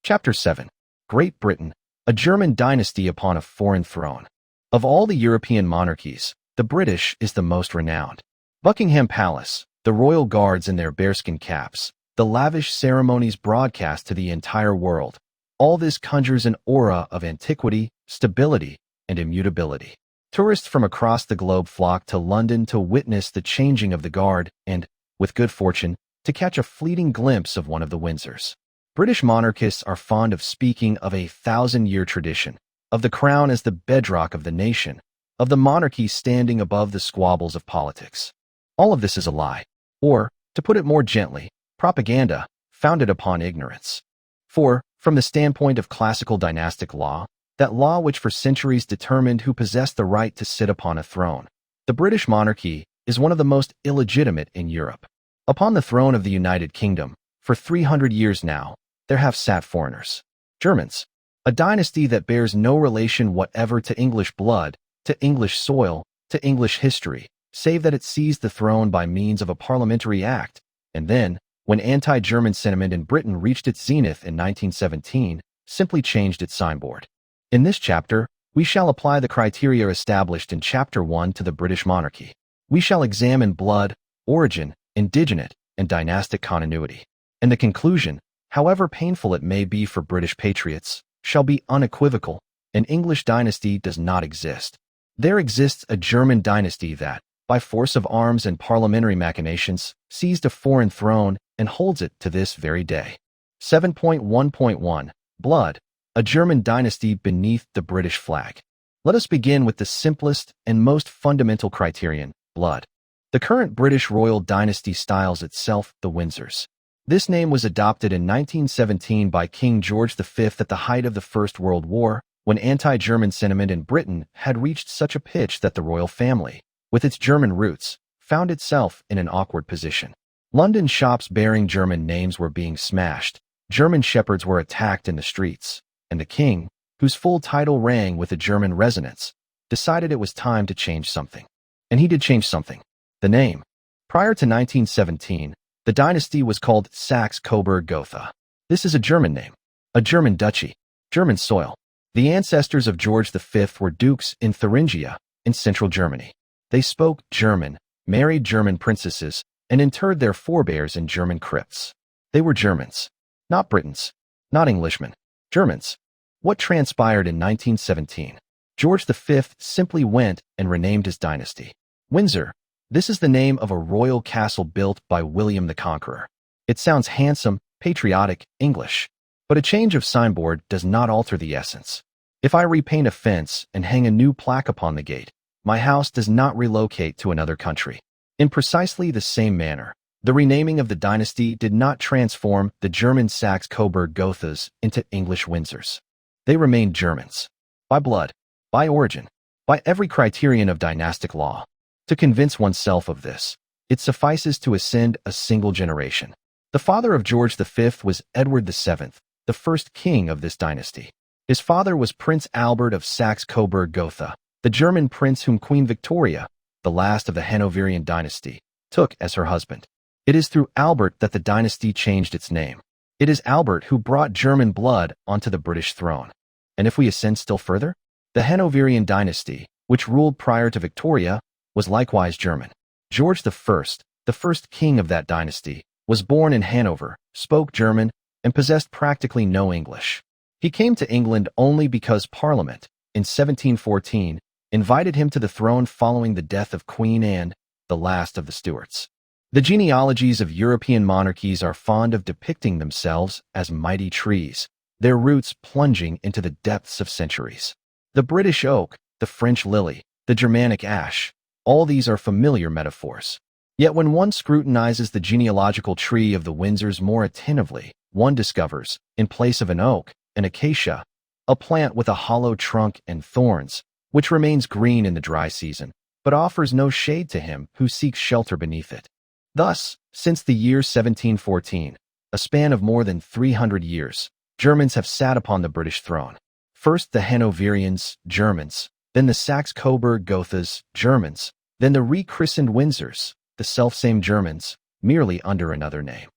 Chapter 7. Great Britain, a German dynasty upon a foreign throne. Of all the European monarchies, the British is the most renowned. Buckingham Palace, the royal guards in their bearskin caps, the lavish ceremonies broadcast to the entire world, all this conjures an aura of antiquity, stability, and immutability. Tourists from across the globe flock to London to witness the changing of the guard and, with good fortune, to catch a fleeting glimpse of one of the Windsors. British monarchists are fond of speaking of a thousand-year tradition, of the crown as the bedrock of the nation, of the monarchy standing above the squabbles of politics. All of this is a lie, or, to put it more gently, propaganda, founded upon ignorance. For, from the standpoint of classical dynastic law, that law which for centuries determined who possessed the right to sit upon a throne, the British monarchy is one of the most illegitimate in Europe. Upon the throne of the United Kingdom, for 300 years now, there have sat foreigners, Germans, a dynasty that bears no relation whatever to English blood, to English soil, to English history, save that it seized the throne by means of a parliamentary act, and then, when anti-German sentiment in Britain reached its zenith in 1917, simply changed its signboard. In this chapter, we shall apply the criteria established in Chapter 1 to the British monarchy. We shall examine blood, origin, indigenate, and dynastic continuity. And the conclusion, however painful it may be for British patriots, shall be unequivocal: an English dynasty does not exist. There exists a German dynasty that, by force of arms and parliamentary machinations, seized a foreign throne and holds it to this very day. 7.1.1. Blood, a German dynasty beneath the British flag. Let us begin with the simplest and most fundamental criterion: blood. The current British royal dynasty styles itself the Windsors. This name was adopted in 1917 by King George V at the height of the First World War, when anti-German sentiment in Britain had reached such a pitch that the royal family, with its German roots, found itself in an awkward position. London shops bearing German names were being smashed, German shepherds were attacked in the streets, and the king, whose full title rang with a German resonance, decided it was time to change something. And he did change something: the name. Prior to 1917, the dynasty was called Saxe-Coburg-Gotha. This is a German name, a German duchy, German soil. The ancestors of George V were dukes in Thuringia, in central Germany. They spoke German, married German princesses, and interred their forebears in German crypts. They were Germans, not Britons, not Englishmen, Germans. What transpired in 1917? George V simply went and renamed his dynasty Windsor. This is the name of a royal castle built by William the Conqueror. It sounds handsome, patriotic, English. But a change of signboard does not alter the essence. If I repaint a fence and hang a new plaque upon the gate, my house does not relocate to another country. In precisely the same manner, the renaming of the dynasty did not transform the German Saxe-Coburg-Gothas into English Windsors. They remained Germans. By blood, by origin, by every criterion of dynastic law. To convince oneself of this, it suffices to ascend a single generation. The father of George V was Edward VII, the first king of this dynasty. His father was Prince Albert of Saxe-Coburg-Gotha, the German prince whom Queen Victoria, the last of the Hanoverian dynasty, took as her husband. It is through Albert that the dynasty changed its name. It is Albert who brought German blood onto the British throne. And if we ascend still further, the Hanoverian dynasty, which ruled prior to Victoria, was likewise German. George I, the first king of that dynasty, was born in Hanover, spoke German, and possessed practically no English. He came to England only because Parliament, in 1714, invited him to the throne following the death of Queen Anne, the last of the Stuarts. The genealogies of European monarchies are fond of depicting themselves as mighty trees, their roots plunging into the depths of centuries. The British oak, the French lily, the Germanic ash, all these are familiar metaphors. Yet when one scrutinizes the genealogical tree of the Windsors more attentively, one discovers, in place of an oak, an acacia, a plant with a hollow trunk and thorns, which remains green in the dry season, but offers no shade to him who seeks shelter beneath it. Thus, since the year 1714, a span of more than 300 years, Germans have sat upon the British throne. First the Hanoverians, Germans, then the Saxe-Coburg-Gothas, Germans, then the rechristened Windsors, the selfsame Germans, merely under another name.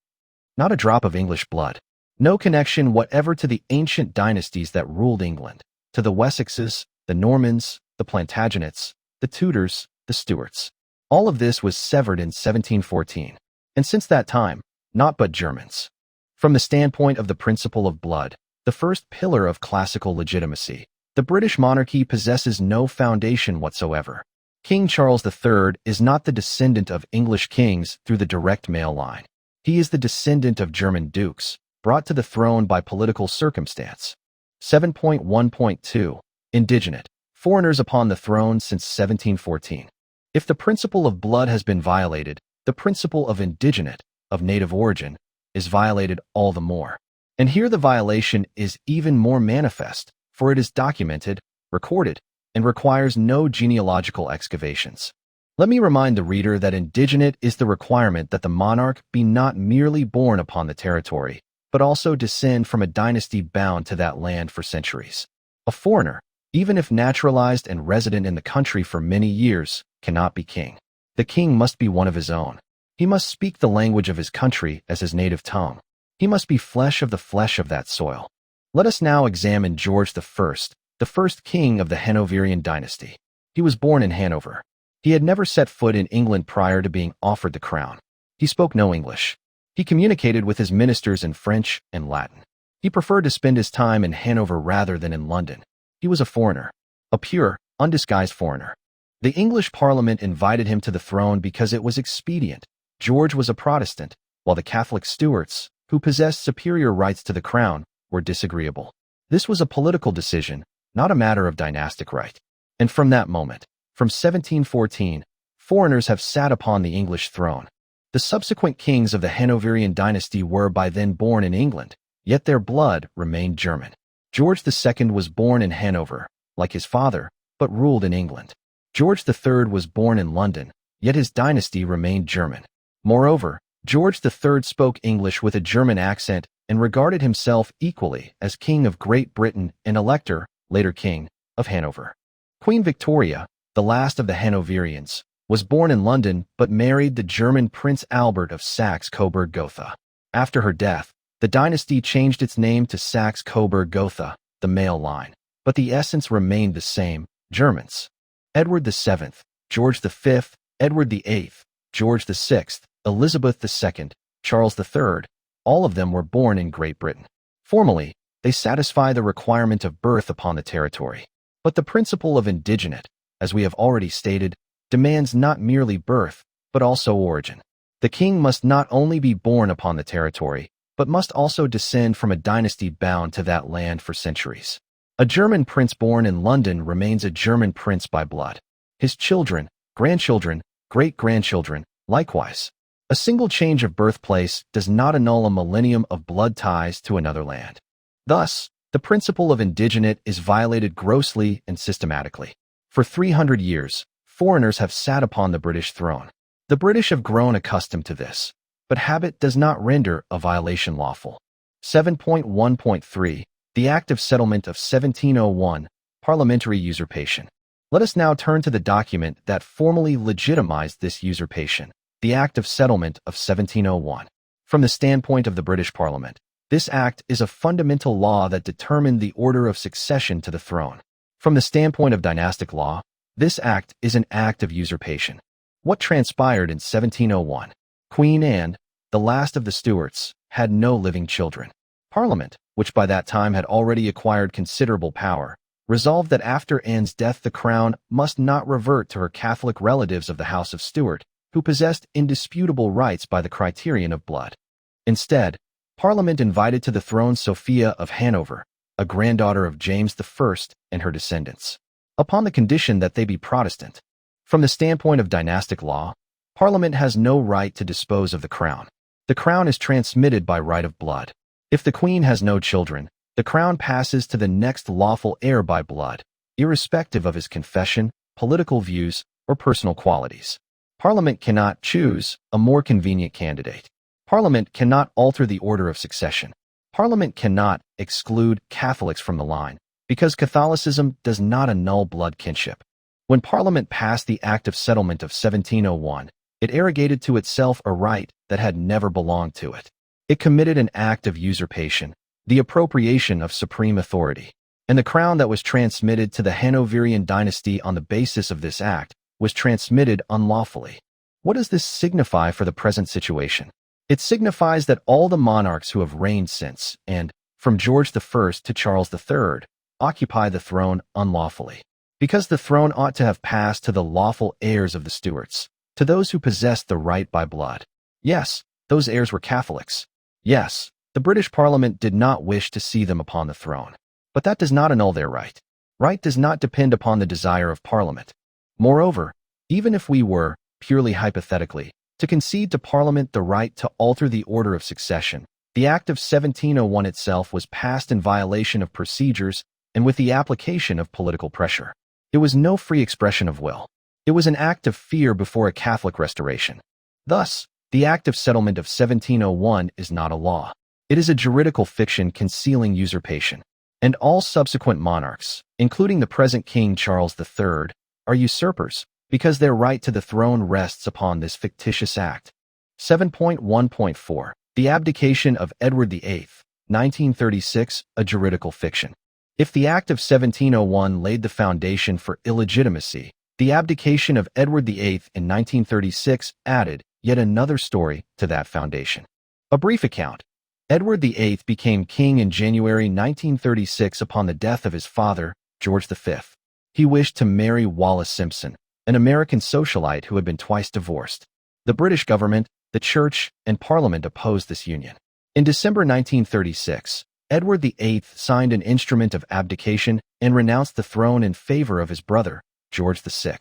Not a drop of English blood, No connection whatever to the ancient dynasties that ruled England, to the Wessexes, the Normans, the Plantagenets, the Tudors, the Stuarts. All of this was severed in 1714, and since that time, naught but Germans. From the standpoint of the principle of blood, the first pillar of classical legitimacy, the British monarchy possesses no foundation whatsoever. King Charles III is not the descendant of English kings through the direct male line. He is the descendant of German dukes, brought to the throne by political circumstance. 7.1.2 Indigenate. Foreigners upon the throne since 1714. If the principle of blood has been violated, the principle of indigenate, of native origin, is violated all the more. And here the violation is even more manifest, for it is documented, recorded, and requires no genealogical excavations. Let me remind the reader that indigenate is the requirement that the monarch be not merely born upon the territory, but also descend from a dynasty bound to that land for centuries. A foreigner, even if naturalized and resident in the country for many years, cannot be king. The king must be one of his own. He must speak the language of his country as his native tongue. He must be flesh of the flesh of that soil. Let us now examine George I, the first king of the Hanoverian dynasty. He was born in Hanover. He had never set foot in England prior to being offered the crown. He spoke no English. He communicated with his ministers in French and Latin. He preferred to spend his time in Hanover rather than in London. He was a foreigner, a pure, undisguised foreigner. The English Parliament invited him to the throne because it was expedient. George was a Protestant, while the Catholic Stuarts, who possessed superior rights to the crown, were disagreeable. This was a political decision, not a matter of dynastic right. And from that moment, from 1714, foreigners have sat upon the English throne. The subsequent kings of the Hanoverian dynasty were by then born in England, yet their blood remained German. George II was born in Hanover, like his father, but ruled in England. George III was born in London, yet his dynasty remained German. Moreover, George III spoke English with a German accent and regarded himself equally as King of Great Britain and Elector, later King, of Hanover. Queen Victoria, the last of the Hanoverians, was born in London but married the German Prince Albert of Saxe-Coburg-Gotha. After her death, the dynasty changed its name to Saxe-Coburg-Gotha, the male line, but the essence remained the same, Germans. Edward VII, George V, Edward VIII, George VI, Elizabeth II, Charles III, all of them were born in Great Britain. Formally, they satisfy the requirement of birth upon the territory. But the principle of indigenate, as we have already stated, demands not merely birth, but also origin. The king must not only be born upon the territory, but must also descend from a dynasty bound to that land for centuries. A German prince born in London remains a German prince by blood. His children, grandchildren, great-grandchildren, likewise. A single change of birthplace does not annul a millennium of blood ties to another land. Thus, the principle of indigenate is violated grossly and systematically. For 300 years, foreigners have sat upon the British throne. The British have grown accustomed to this, but habit does not render a violation lawful. 7.1.3 The Act of Settlement of 1701, Parliamentary Usurpation. Let us now turn to the document that formally legitimized this usurpation, the Act of Settlement of 1701. From the standpoint of the British Parliament, this act is a fundamental law that determined the order of succession to the throne. From the standpoint of dynastic law, this act is an act of usurpation. What transpired in 1701? Queen Anne, the last of the Stuarts, had no living children. Parliament, which by that time had already acquired considerable power, resolved that after Anne's death the crown must not revert to her Catholic relatives of the House of Stuart, who possessed indisputable rights by the criterion of blood. Instead, Parliament invited to the throne Sophia of Hanover, a granddaughter of James I and her descendants, upon the condition that they be Protestant. From the standpoint of dynastic law, Parliament has no right to dispose of the crown. The crown is transmitted by right of blood. If the queen has no children, the crown passes to the next lawful heir by blood, irrespective of his confession, political views, or personal qualities. Parliament cannot choose a more convenient candidate. Parliament cannot alter the order of succession. Parliament cannot exclude Catholics from the line, because Catholicism does not annul blood kinship. When Parliament passed the Act of Settlement of 1701, it arrogated to itself a right that had never belonged to it. It committed an act of usurpation, the appropriation of supreme authority. And the crown that was transmitted to the Hanoverian dynasty on the basis of this act was transmitted unlawfully. What does this signify for the present situation? It signifies that all the monarchs who have reigned since, and from George I to Charles III, occupy the throne unlawfully. Because the throne ought to have passed to the lawful heirs of the Stuarts, to those who possessed the right by blood. Yes, those heirs were Catholics. Yes, the British Parliament did not wish to see them upon the throne. But that does not annul their right. Right does not depend upon the desire of Parliament. Moreover, even if we were, purely hypothetically, to concede to Parliament the right to alter the order of succession, the Act of 1701 itself was passed in violation of procedures and with the application of political pressure. It was no free expression of will. It was an act of fear before a Catholic restoration. Thus, the Act of Settlement of 1701 is not a law. It is a juridical fiction concealing usurpation. And all subsequent monarchs, including the present King Charles III, are usurpers because their right to the throne rests upon this fictitious act. 7.1.4 The Abdication of Edward VIII, 1936, a juridical fiction. If the Act of 1701 laid the foundation for illegitimacy, the abdication of Edward VIII in 1936 added yet another story to that foundation. A brief account. Edward VIII became king in January 1936 upon the death of his father, George V. He wished to marry Wallis Simpson, an American socialite who had been twice divorced. The British government, the Church, and Parliament opposed this union. In December 1936, Edward VIII signed an instrument of abdication and renounced the throne in favor of his brother, George VI.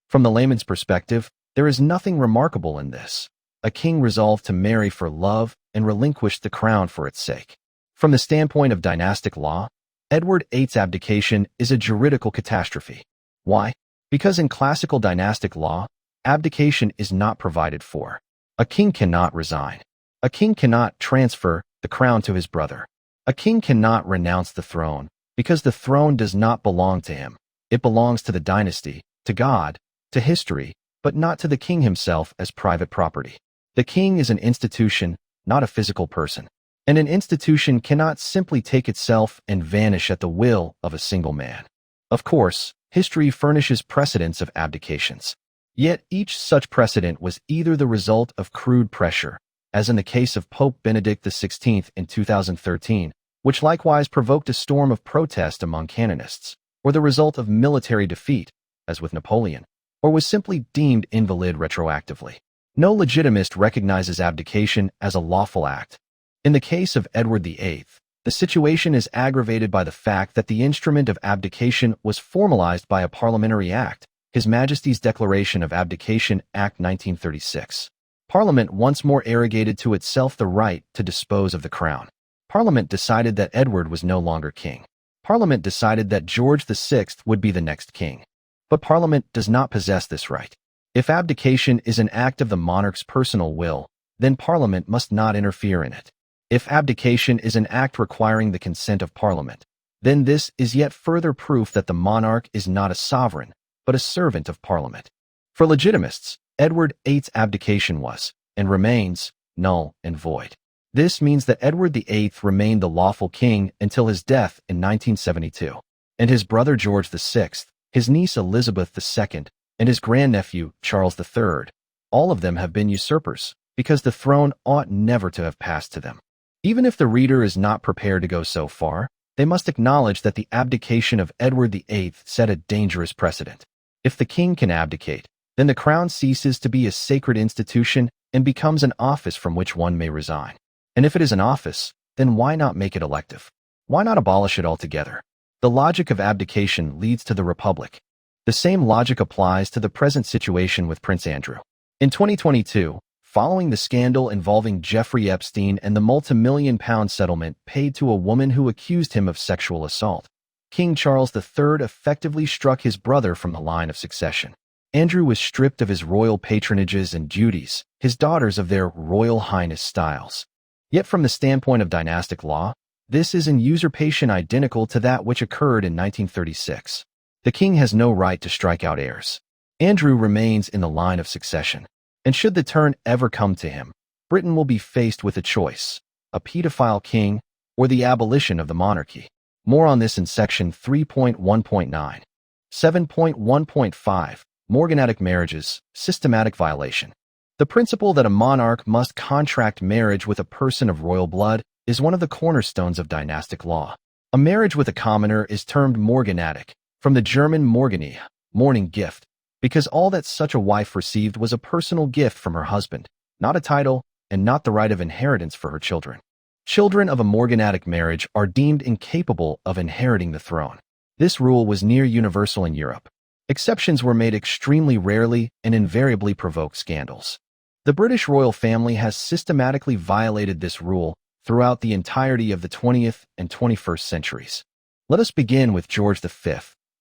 From the layman's perspective, there is nothing remarkable in this. A king resolved to marry for love and relinquished the crown for its sake. From the standpoint of dynastic law, Edward VIII's abdication is a juridical catastrophe. Why? Because in classical dynastic law, abdication is not provided for. A king cannot resign. A king cannot transfer the crown to his brother. A king cannot renounce the throne because the throne does not belong to him. It belongs to the dynasty, to God, to history, but not to the king himself as private property. The king is an institution, not a physical person. And an institution cannot simply take itself and vanish at the will of a single man. Of course, history furnishes precedents of abdications. Yet each such precedent was either the result of crude pressure, as in the case of Pope Benedict XVI in 2013, which likewise provoked a storm of protest among canonists, or the result of military defeat, as with Napoleon, or was simply deemed invalid retroactively. No legitimist recognizes abdication as a lawful act. In the case of Edward VIII, the situation is aggravated by the fact that the instrument of abdication was formalized by a parliamentary act, His Majesty's Declaration of Abdication Act 1936. Parliament once more arrogated to itself the right to dispose of the crown. Parliament decided that Edward was no longer king. Parliament decided that George VI would be the next king. But Parliament does not possess this right. If abdication is an act of the monarch's personal will, then Parliament must not interfere in it. If abdication is an act requiring the consent of Parliament, then this is yet further proof that the monarch is not a sovereign, but a servant of Parliament. For legitimists, Edward VIII's abdication was, and remains, null and void. This means that Edward VIII remained the lawful king until his death in 1972, and his brother George VI, his niece Elizabeth II, and his grandnephew, Charles III, all of them have been usurpers, because the throne ought never to have passed to them. Even if the reader is not prepared to go so far, they must acknowledge that the abdication of Edward VIII set a dangerous precedent. If the king can abdicate, then the crown ceases to be a sacred institution and becomes an office from which one may resign. And if it is an office, then why not make it elective? Why not abolish it altogether? The logic of abdication leads to the Republic. The same logic applies to the present situation with Prince Andrew. In 2022, following the scandal involving Jeffrey Epstein and the multi-million-pound settlement paid to a woman who accused him of sexual assault, King Charles III effectively struck his brother from the line of succession. Andrew was stripped of his royal patronages and duties, his daughters of their Royal Highness styles. Yet from the standpoint of dynastic law, this is an usurpation identical to that which occurred in 1936. The king has no right to strike out heirs. Andrew remains in the line of succession. And should the turn ever come to him, Britain will be faced with a choice: a pedophile king or the abolition of the monarchy. More on this in section 3.1.9. 7.1.5. Morganatic marriages, systematic violation. The principle that a monarch must contract marriage with a person of royal blood is one of the cornerstones of dynastic law. A marriage with a commoner is termed morganatic, from the German Morganie, mourning gift, because all that such a wife received was a personal gift from her husband, not a title and not the right of inheritance for her children. Children of a morganatic marriage are deemed incapable of inheriting the throne. This rule was near universal in Europe. Exceptions were made extremely rarely and invariably provoked scandals. The British royal family has systematically violated this rule throughout the entirety of the 20th and 21st centuries. Let us begin with George V,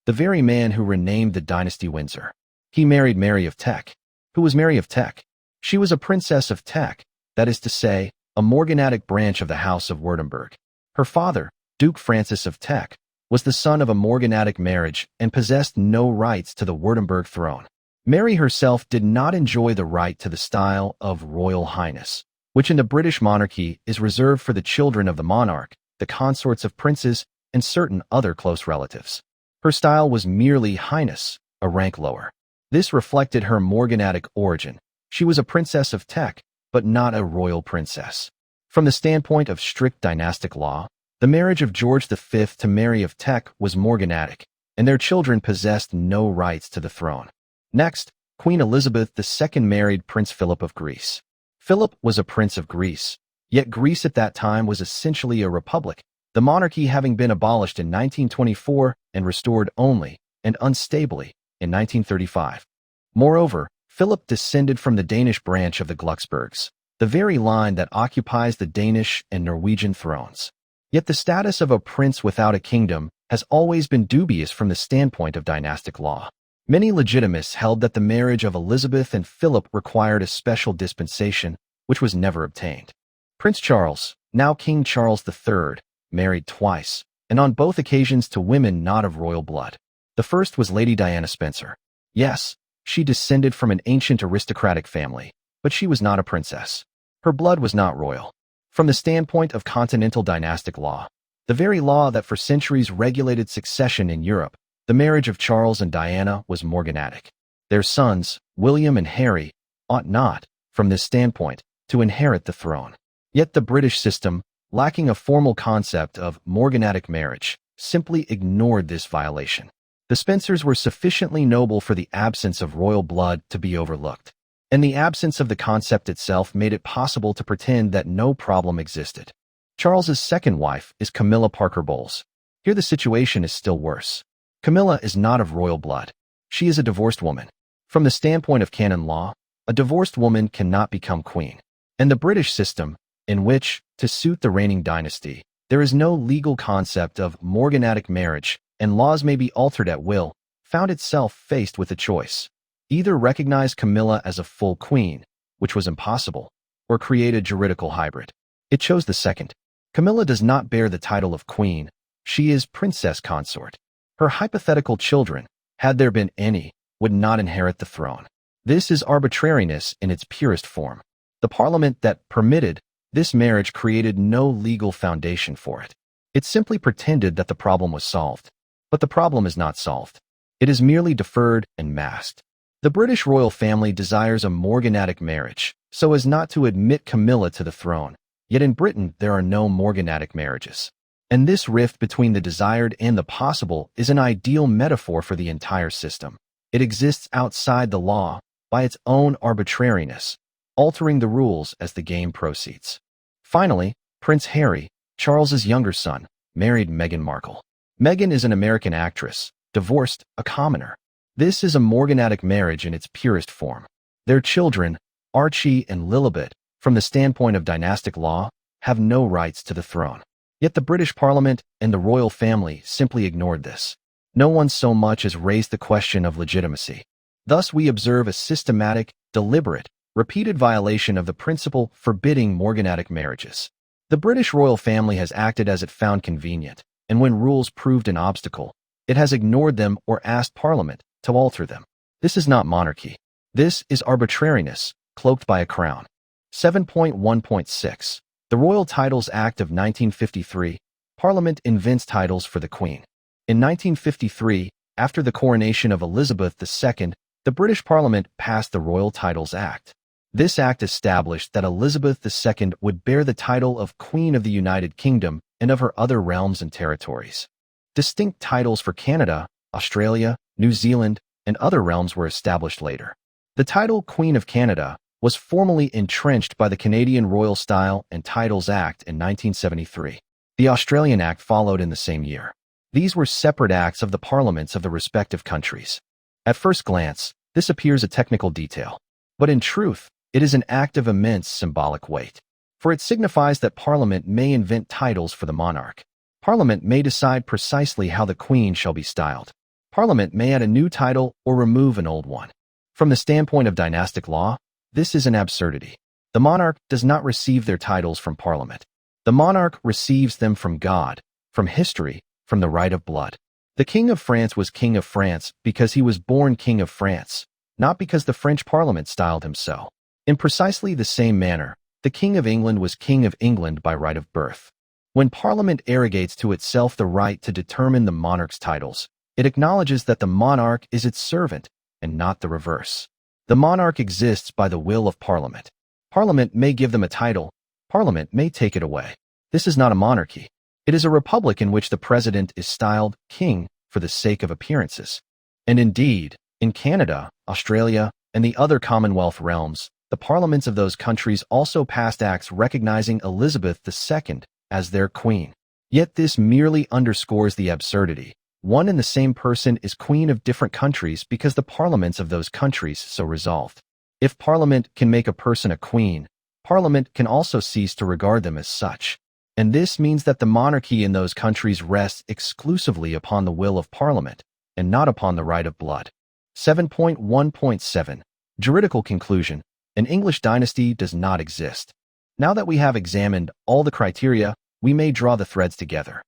the very man who renamed the dynasty Windsor. He married Mary of Teck. Who was Mary of Teck? She was a princess of Teck, that is to say, a morganatic branch of the House of Württemberg. Her father, Duke Francis of Teck, was the son of a morganatic marriage and possessed no rights to the Württemberg throne. Mary herself did not enjoy the right to the style of Royal Highness, which in the British monarchy is reserved for the children of the monarch, the consorts of princes, and certain other close relatives. Her style was merely Highness, a rank lower. This reflected her morganatic origin. She was a princess of Teck, but not a royal princess. From the standpoint of strict dynastic law, the marriage of George V to Mary of Teck was morganatic, and their children possessed no rights to the throne. Next, Queen Elizabeth II married Prince Philip of Greece. Philip was a prince of Greece, yet Greece at that time was essentially a republic, the monarchy having been abolished in 1924 and restored only, and unstably, in 1935. Moreover, Philip descended from the Danish branch of the Glucksbergs, the very line that occupies the Danish and Norwegian thrones. Yet the status of a prince without a kingdom has always been dubious from the standpoint of dynastic law. Many legitimists held that the marriage of Elizabeth and Philip required a special dispensation, which was never obtained. Prince Charles, now King Charles III, married twice, and on both occasions to women not of royal blood. The first was Lady Diana Spencer. Yes, she descended from an ancient aristocratic family, but she was not a princess. Her blood was not royal. From the standpoint of continental dynastic law, the very law that for centuries regulated succession in Europe, the marriage of Charles and Diana was morganatic. Their sons, William and Harry, ought not, from this standpoint, to inherit the throne. Yet the British system, lacking a formal concept of morganatic marriage, simply ignored this violation. The Spencers were sufficiently noble for the absence of royal blood to be overlooked, and the absence of the concept itself made it possible to pretend that no problem existed. Charles's second wife is Camilla Parker Bowles. Here the situation is still worse. Camilla is not of royal blood. She is a divorced woman. From the standpoint of canon law, a divorced woman cannot become queen. And the British system, in which, to suit the reigning dynasty, there is no legal concept of morganatic marriage and laws may be altered at will, found itself faced with a choice. Either recognize Camilla as a full queen, which was impossible, or create a juridical hybrid. It chose the second. Camilla does not bear the title of queen. She is princess consort. Her hypothetical children, had there been any, would not inherit the throne. This is arbitrariness in its purest form. The parliament that permitted this marriage created no legal foundation for it. It simply pretended that the problem was solved. But the problem is not solved. It is merely deferred and masked. The British royal family desires a morganatic marriage, so as not to admit Camilla to the throne. Yet in Britain there are no morganatic marriages. And this rift between the desired and the possible is an ideal metaphor for the entire system. It exists outside the law, by its own arbitrariness, altering the rules as the game proceeds. Finally, Prince Harry, Charles's younger son, married Meghan Markle. Meghan is an American actress, divorced, a commoner. This is a morganatic marriage in its purest form. Their children, Archie and Lilibet, from the standpoint of dynastic law, have no rights to the throne. Yet the British Parliament and the royal family simply ignored this. No one so much as raised the question of legitimacy. Thus we observe a systematic, deliberate, repeated violation of the principle forbidding morganatic marriages. The British royal family has acted as it found convenient, and when rules proved an obstacle, it has ignored them or asked Parliament to alter them. This is not monarchy. This is arbitrariness, cloaked by a crown. 7.1.6 The Royal Titles Act of 1953. Parliament invents titles for the Queen. In 1953, after the coronation of Elizabeth II, the British Parliament passed the Royal Titles Act. This act established that Elizabeth II would bear the title of Queen of the United Kingdom and of her other realms and territories. Distinct titles for Canada, Australia, New Zealand, and other realms were established later. The title Queen of Canada was formally entrenched by the Canadian Royal Style and Titles Act in 1973. The Australian Act followed in the same year. These were separate acts of the parliaments of the respective countries. At first glance, this appears a technical detail, but in truth, it is an act of immense symbolic weight, for it signifies that Parliament may invent titles for the monarch. Parliament may decide precisely how the Queen shall be styled. Parliament may add a new title or remove an old one. From the standpoint of dynastic law, this is an absurdity. The monarch does not receive their titles from Parliament. The monarch receives them from God, from history, from the right of blood. The King of France was King of France because he was born King of France, not because the French Parliament styled him so. In precisely the same manner, the King of England was King of England by right of birth. When Parliament arrogates to itself the right to determine the monarch's titles, it acknowledges that the monarch is its servant, and not the reverse. The monarch exists by the will of Parliament. Parliament may give them a title. Parliament may take it away. This is not a monarchy. It is a republic in which the president is styled king for the sake of appearances. And indeed, in Canada, Australia, and the other Commonwealth realms, the parliaments of those countries also passed acts recognizing Elizabeth II as their queen. Yet this merely underscores the absurdity. One and the same person is queen of different countries because the parliaments of those countries so resolved. If Parliament can make a person a queen, Parliament can also cease to regard them as such. And this means that the monarchy in those countries rests exclusively upon the will of Parliament, and not upon the right of blood. 7.1.7 Juridical conclusion. An English dynasty does not exist. Now that we have examined all the criteria, we may draw the threads together.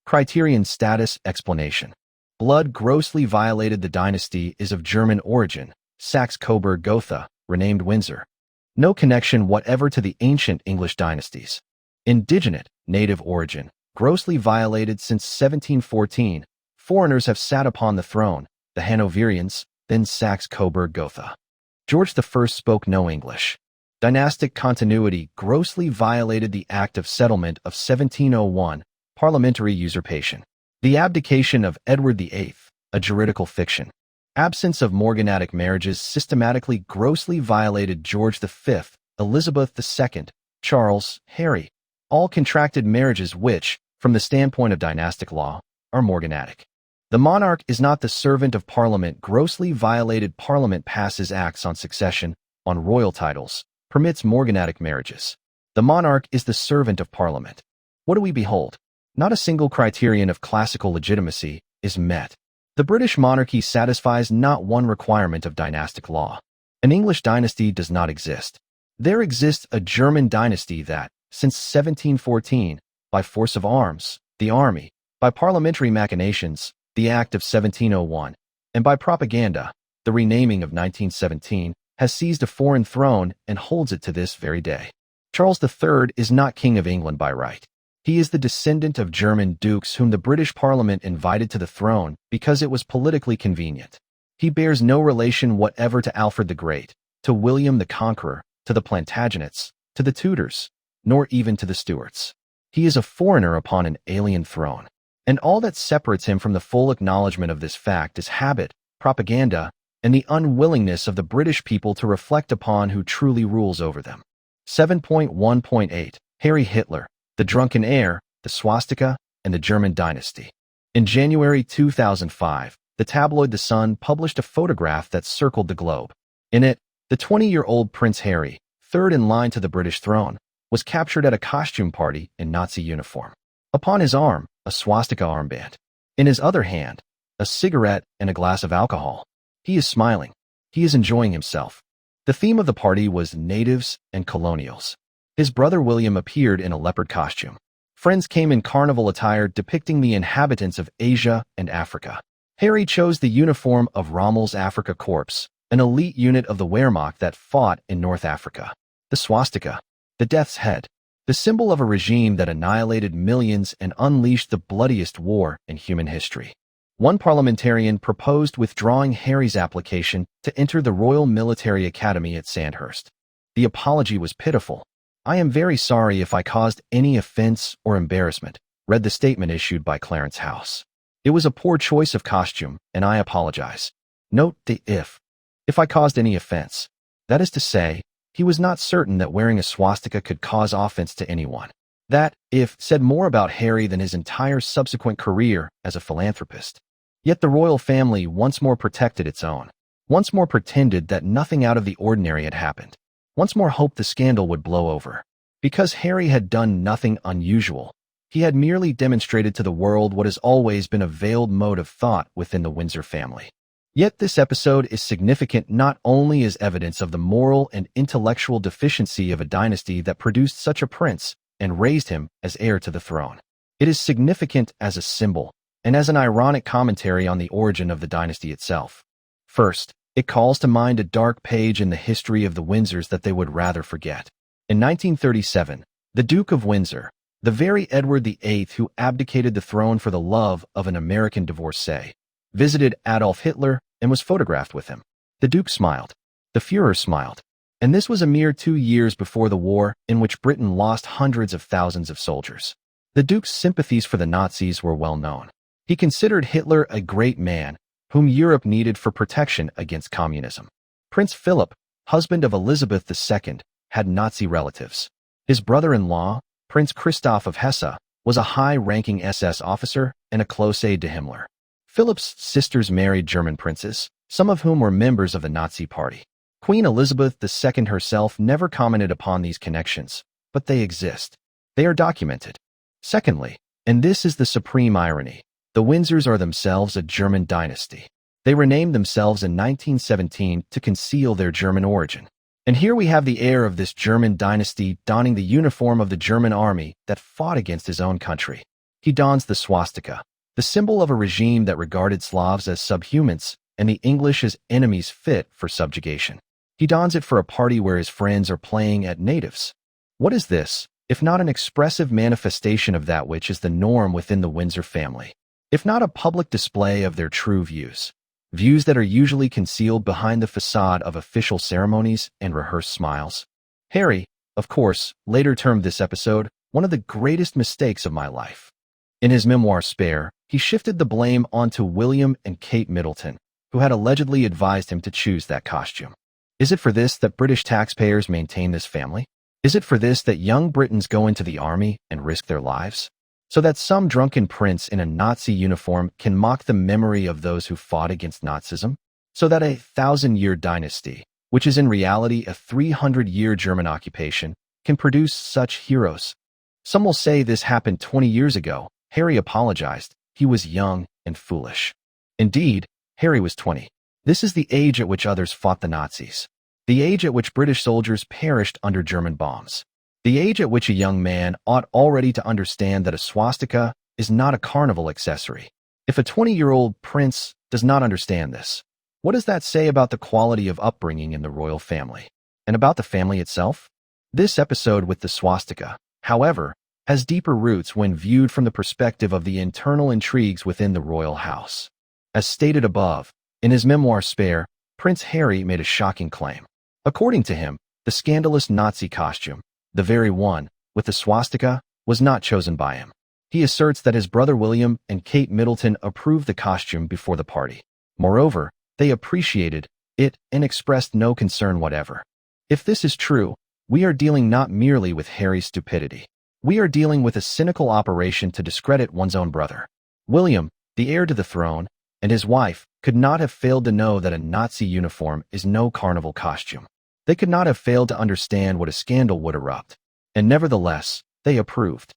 Criterion status explanation. Blood grossly violated. The dynasty is of German origin, Saxe-Coburg-Gotha, renamed Windsor. No connection whatever to the ancient English dynasties. Indigenate, native origin, grossly violated since 1714. Foreigners have sat upon the throne, the Hanoverians, then Saxe-Coburg-Gotha. George I spoke no English. Dynastic continuity grossly violated. The Act of Settlement of 1701, parliamentary usurpation. The abdication of Edward VIII, a juridical fiction. Absence of morganatic marriages systematically grossly violated. George V, Elizabeth II, Charles, Harry, all contracted marriages which, from the standpoint of dynastic law, are morganatic. The monarch is not the servant of Parliament. Grossly violated. Parliament passes acts on succession, on royal titles, permits morganatic marriages. The monarch is the servant of Parliament. What do we behold? Not a single criterion of classical legitimacy is met. The British monarchy satisfies not one requirement of dynastic law. An English dynasty does not exist. There exists a German dynasty that, since 1714, by force of arms, the army, by parliamentary machinations, the Act of 1701, and by propaganda, the renaming of 1917, has seized a foreign throne and holds it to this very day. Charles III is not King of England by right. He is the descendant of German dukes whom the British Parliament invited to the throne because it was politically convenient. He bears no relation whatever to Alfred the Great, to William the Conqueror, to the Plantagenets, to the Tudors, nor even to the Stuarts. He is a foreigner upon an alien throne. And all that separates him from the full acknowledgement of this fact is habit, propaganda, and the unwillingness of the British people to reflect upon who truly rules over them. 7.1.8 Harry Hitler, the drunken heir, the swastika, and the German dynasty. In January 2005, the tabloid The Sun published a photograph that circled the globe. In it, the 20-year-old Prince Harry, third in line to the British throne, was captured at a costume party in Nazi uniform. Upon his arm, a swastika armband. In his other hand, a cigarette and a glass of alcohol. He is smiling. He is enjoying himself. The theme of the party was natives and colonials. His brother William appeared in a leopard costume. Friends came in carnival attire depicting the inhabitants of Asia and Africa. Harry chose the uniform of Rommel's Afrika Korps, an elite unit of the Wehrmacht that fought in North Africa. The swastika, the death's head, the symbol of a regime that annihilated millions and unleashed the bloodiest war in human history. One parliamentarian proposed withdrawing Harry's application to enter the Royal Military Academy at Sandhurst. The apology was pitiful. "I am very sorry if I caused any offense or embarrassment," read the statement issued by Clarence House. "It was a poor choice of costume, and I apologize." Note the if. If I caused any offense. That is to say, he was not certain that wearing a swastika could cause offense to anyone. That if said more about Harry than his entire subsequent career as a philanthropist. Yet the royal family once more protected its own. Once more pretended that nothing out of the ordinary had happened. Once more hoped the scandal would blow over. Because Harry had done nothing unusual. He had merely demonstrated to the world what has always been a veiled mode of thought within the Windsor family. Yet this episode is significant not only as evidence of the moral and intellectual deficiency of a dynasty that produced such a prince and raised him as heir to the throne. It is significant as a symbol and as an ironic commentary on the origin of the dynasty itself. First, it calls to mind a dark page in the history of the Windsors that they would rather forget. In 1937, the Duke of Windsor, the very Edward VIII who abdicated the throne for the love of an American divorcee, visited Adolf Hitler and was photographed with him. The Duke smiled. The Führer smiled. And this was a mere 2 years before the war in which Britain lost hundreds of thousands of soldiers. The Duke's sympathies for the Nazis were well known. He considered Hitler a great man whom Europe needed for protection against communism. Prince Philip, husband of Elizabeth II, had Nazi relatives. His brother-in-law, Prince Christoph of Hesse, was a high-ranking SS officer and a close aide to Himmler. Philip's sisters married German princes, some of whom were members of the Nazi Party. Queen Elizabeth II herself never commented upon these connections, but they exist. They are documented. Secondly, and this is the supreme irony, the Windsors are themselves a German dynasty. They renamed themselves in 1917 to conceal their German origin. And here we have the heir of this German dynasty donning the uniform of the German army that fought against his own country. He dons the swastika, the symbol of a regime that regarded Slavs as subhumans and the English as enemies fit for subjugation. He dons it for a party where his friends are playing at natives. What is this, if not an expressive manifestation of that which is the norm within the Windsor family? If not a public display of their true views? Views that are usually concealed behind the facade of official ceremonies and rehearsed smiles. Harry, of course, later termed this episode one of the greatest mistakes of my life. In his memoir Spare, he shifted the blame onto William and Kate Middleton, who had allegedly advised him to choose that costume. Is it for this that British taxpayers maintain this family? Is it for this that young Britons go into the army and risk their lives? So that some drunken prince in a Nazi uniform can mock the memory of those who fought against Nazism? So that a 1,000-year dynasty, which is in reality a 300-year German occupation, can produce such heroes? Some will say this happened 20 years ago. Harry apologized. He was young and foolish. Indeed, Harry was 20. This is the age at which others fought the Nazis. The age at which British soldiers perished under German bombs. The age at which a young man ought already to understand that a swastika is not a carnival accessory. If a 20-year-old prince does not understand this, what does that say about the quality of upbringing in the royal family? And about the family itself? This episode with the swastika, however, has deeper roots when viewed from the perspective of the internal intrigues within the royal house. As stated above, in his memoir Spare, Prince Harry made a shocking claim. According to him, the scandalous Nazi costume, the very one with the swastika, was not chosen by him. He asserts that his brother William and Kate Middleton approved the costume before the party. Moreover, they appreciated it and expressed no concern whatever. If this is true, we are dealing not merely with Harry's stupidity. We are dealing with a cynical operation to discredit one's own brother. William, the heir to the throne, and his wife could not have failed to know that a Nazi uniform is no carnival costume. They could not have failed to understand what a scandal would erupt. And nevertheless, they approved.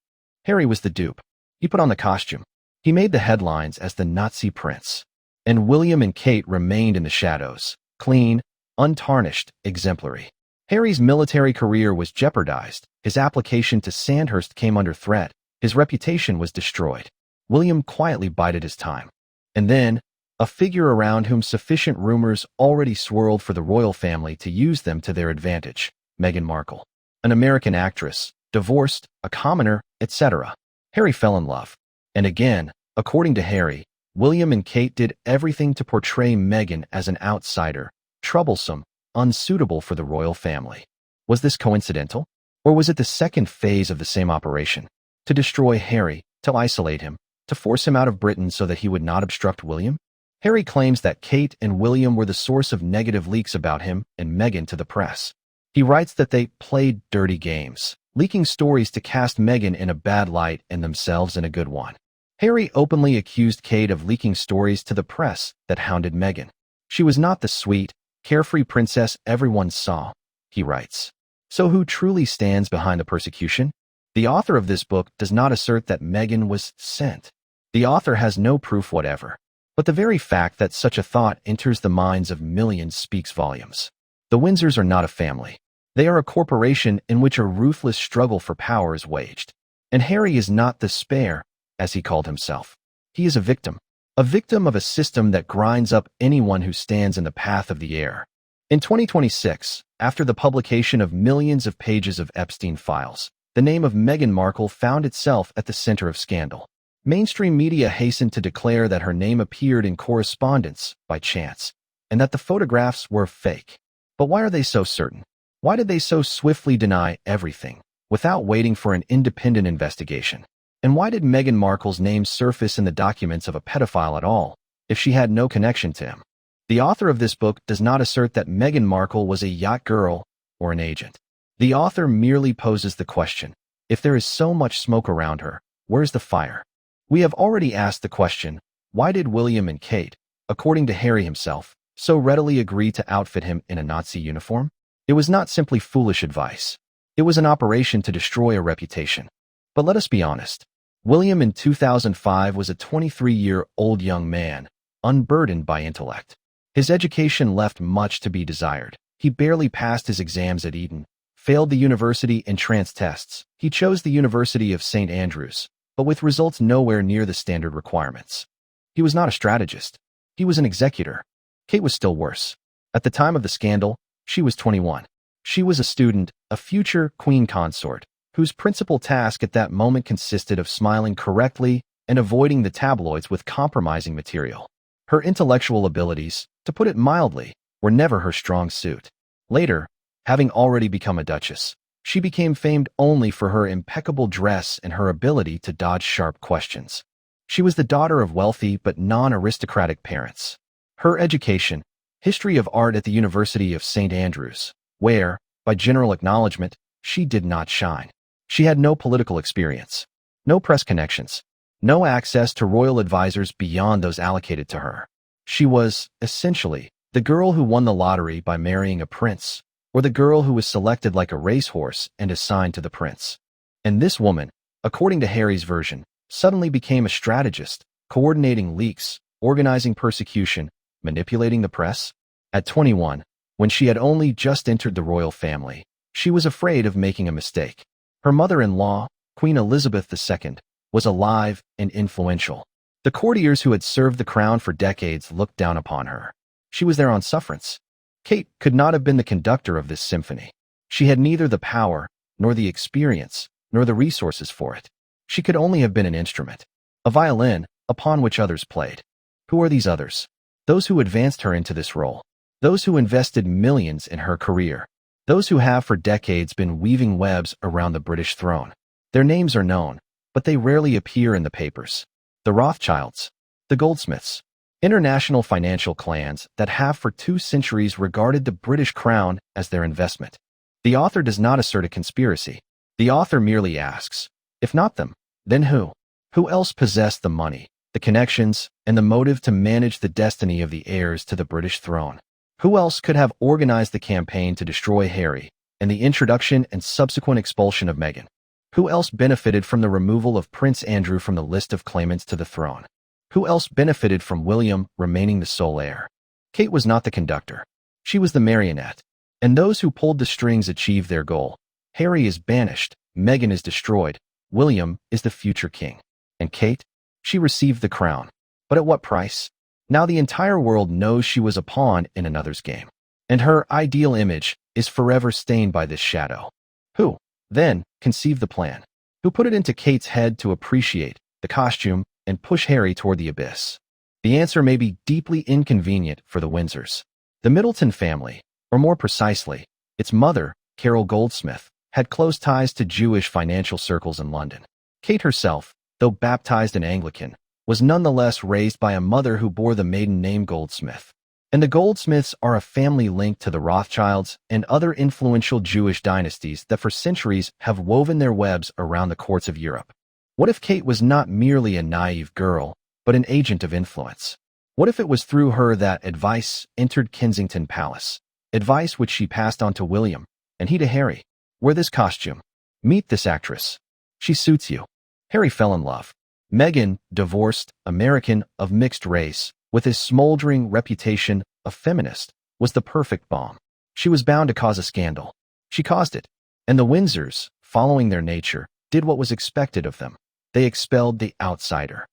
Harry was the dupe. He put on the costume. He made the headlines as the Nazi prince. And William and Kate remained in the shadows, clean, untarnished, exemplary. Harry's military career was jeopardized. His application to Sandhurst came under threat. His reputation was destroyed. William quietly bided his time. And then, a figure around whom sufficient rumors already swirled for the royal family to use them to their advantage, Meghan Markle, an American actress, divorced, a commoner, etc. Harry fell in love. And again, according to Harry, William and Kate did everything to portray Meghan as an outsider, troublesome, unsuitable for the royal family. Was this coincidental? Or was it the second phase of the same operation? To destroy Harry, to isolate him, to force him out of Britain so that he would not obstruct William? Harry claims that Kate and William were the source of negative leaks about him and Meghan to the press. He writes that they played dirty games, leaking stories to cast Meghan in a bad light and themselves in a good one. Harry openly accused Kate of leaking stories to the press that hounded Meghan. She was not the sweet, carefree princess everyone saw, he writes. So who truly stands behind the persecution? The author of this book does not assert that Meghan was sent. The author has no proof whatever. But the very fact that such a thought enters the minds of millions speaks volumes. The Windsors are not a family. They are a corporation in which a ruthless struggle for power is waged. And Harry is not the spare, as he called himself. He is a victim of a system that grinds up anyone who stands in the path of the heir. In 2026, after the publication of millions of pages of Epstein files, the name of Meghan Markle found itself at the center of scandal. Mainstream media hastened to declare that her name appeared in correspondence by chance, and that the photographs were fake. But why are they so certain? Why did they so swiftly deny everything, without waiting for an independent investigation? And why did Meghan Markle's name surface in the documents of a pedophile at all, if she had no connection to him? The author of this book does not assert that Meghan Markle was a yacht girl or an agent. The author merely poses the question, if there is so much smoke around her, where's the fire? We have already asked the question, why did William and Kate, according to Harry himself, so readily agree to outfit him in a Nazi uniform? It was not simply foolish advice. It was an operation to destroy a reputation. But let us be honest. William in 2005 was a 23-year-old young man, unburdened by intellect. His education left much to be desired. He barely passed his exams at Eton, failed the university entrance tests. He chose the University of St. Andrews, but with results nowhere near the standard requirements. He was not a strategist. He was an executor. Kate was still worse. At the time of the scandal, she was 21. She was a student, a future queen consort, whose principal task at that moment consisted of smiling correctly and avoiding the tabloids with compromising material. Her intellectual abilities, to put it mildly, were never her strong suit. Later, having already become a duchess, she became famed only for her impeccable dress and her ability to dodge sharp questions. She was the daughter of wealthy but non-aristocratic parents. Her education, history of art at the University of St. Andrews, where, by general acknowledgement, she did not shine. She had no political experience, no press connections, no access to royal advisors beyond those allocated to her. She was, essentially, the girl who won the lottery by marrying a prince, or the girl who was selected like a racehorse and assigned to the prince. And this woman, according to Harry's version, suddenly became a strategist, coordinating leaks, organizing persecution, manipulating the press. At 21, when she had only just entered the royal family, she was afraid of making a mistake. Her mother-in-law, Queen Elizabeth II, was alive and influential. The courtiers who had served the crown for decades looked down upon her. She was there on sufferance. Kate could not have been the conductor of this symphony. She had neither the power, nor the experience, nor the resources for it. She could only have been an instrument, a violin, upon which others played. Who are these others? Those who advanced her into this role. Those who invested millions in her career. Those who have for decades been weaving webs around the British throne. Their names are known, but they rarely appear in the papers. The Rothschilds, the Goldsmiths, international financial clans that have for 2 centuries regarded the British crown as their investment. The author does not assert a conspiracy. The author merely asks, if not them, then who? Who else possessed the money, the connections, and the motive to manage the destiny of the heirs to the British throne? Who else could have organized the campaign to destroy Harry and the introduction and subsequent expulsion of Meghan? Who else benefited from the removal of Prince Andrew from the list of claimants to the throne? Who else benefited from William remaining the sole heir? Kate was not the conductor. She was the marionette. And those who pulled the strings achieved their goal. Harry is banished. Meghan is destroyed. William is the future king. And Kate? She received the crown. But at what price? Now the entire world knows she was a pawn in another's game. And her ideal image, is forever stained by this shadow. Who, then, conceived the plan? Who put it into Kate's head to appreciate the costume and push Harry toward the abyss? The answer may be deeply inconvenient for the Windsors. The Middleton family, or more precisely, its mother, Carol Goldsmith, had close ties to Jewish financial circles in London. Kate herself, though baptized an Anglican, was nonetheless raised by a mother who bore the maiden name Goldsmith. And the Goldsmiths are a family linked to the Rothschilds and other influential Jewish dynasties that for centuries have woven their webs around the courts of Europe. What if Kate was not merely a naive girl, but an agent of influence? What if it was through her that advice entered Kensington Palace? Advice which she passed on to William, and he to Harry. Wear this costume. Meet this actress. She suits you. Harry fell in love. Meghan, divorced, American, of mixed race, with his smoldering reputation of feminist, was the perfect bomb. She was bound to cause a scandal. She caused it. And the Windsors, following their nature, did what was expected of them. They expelled the outsider.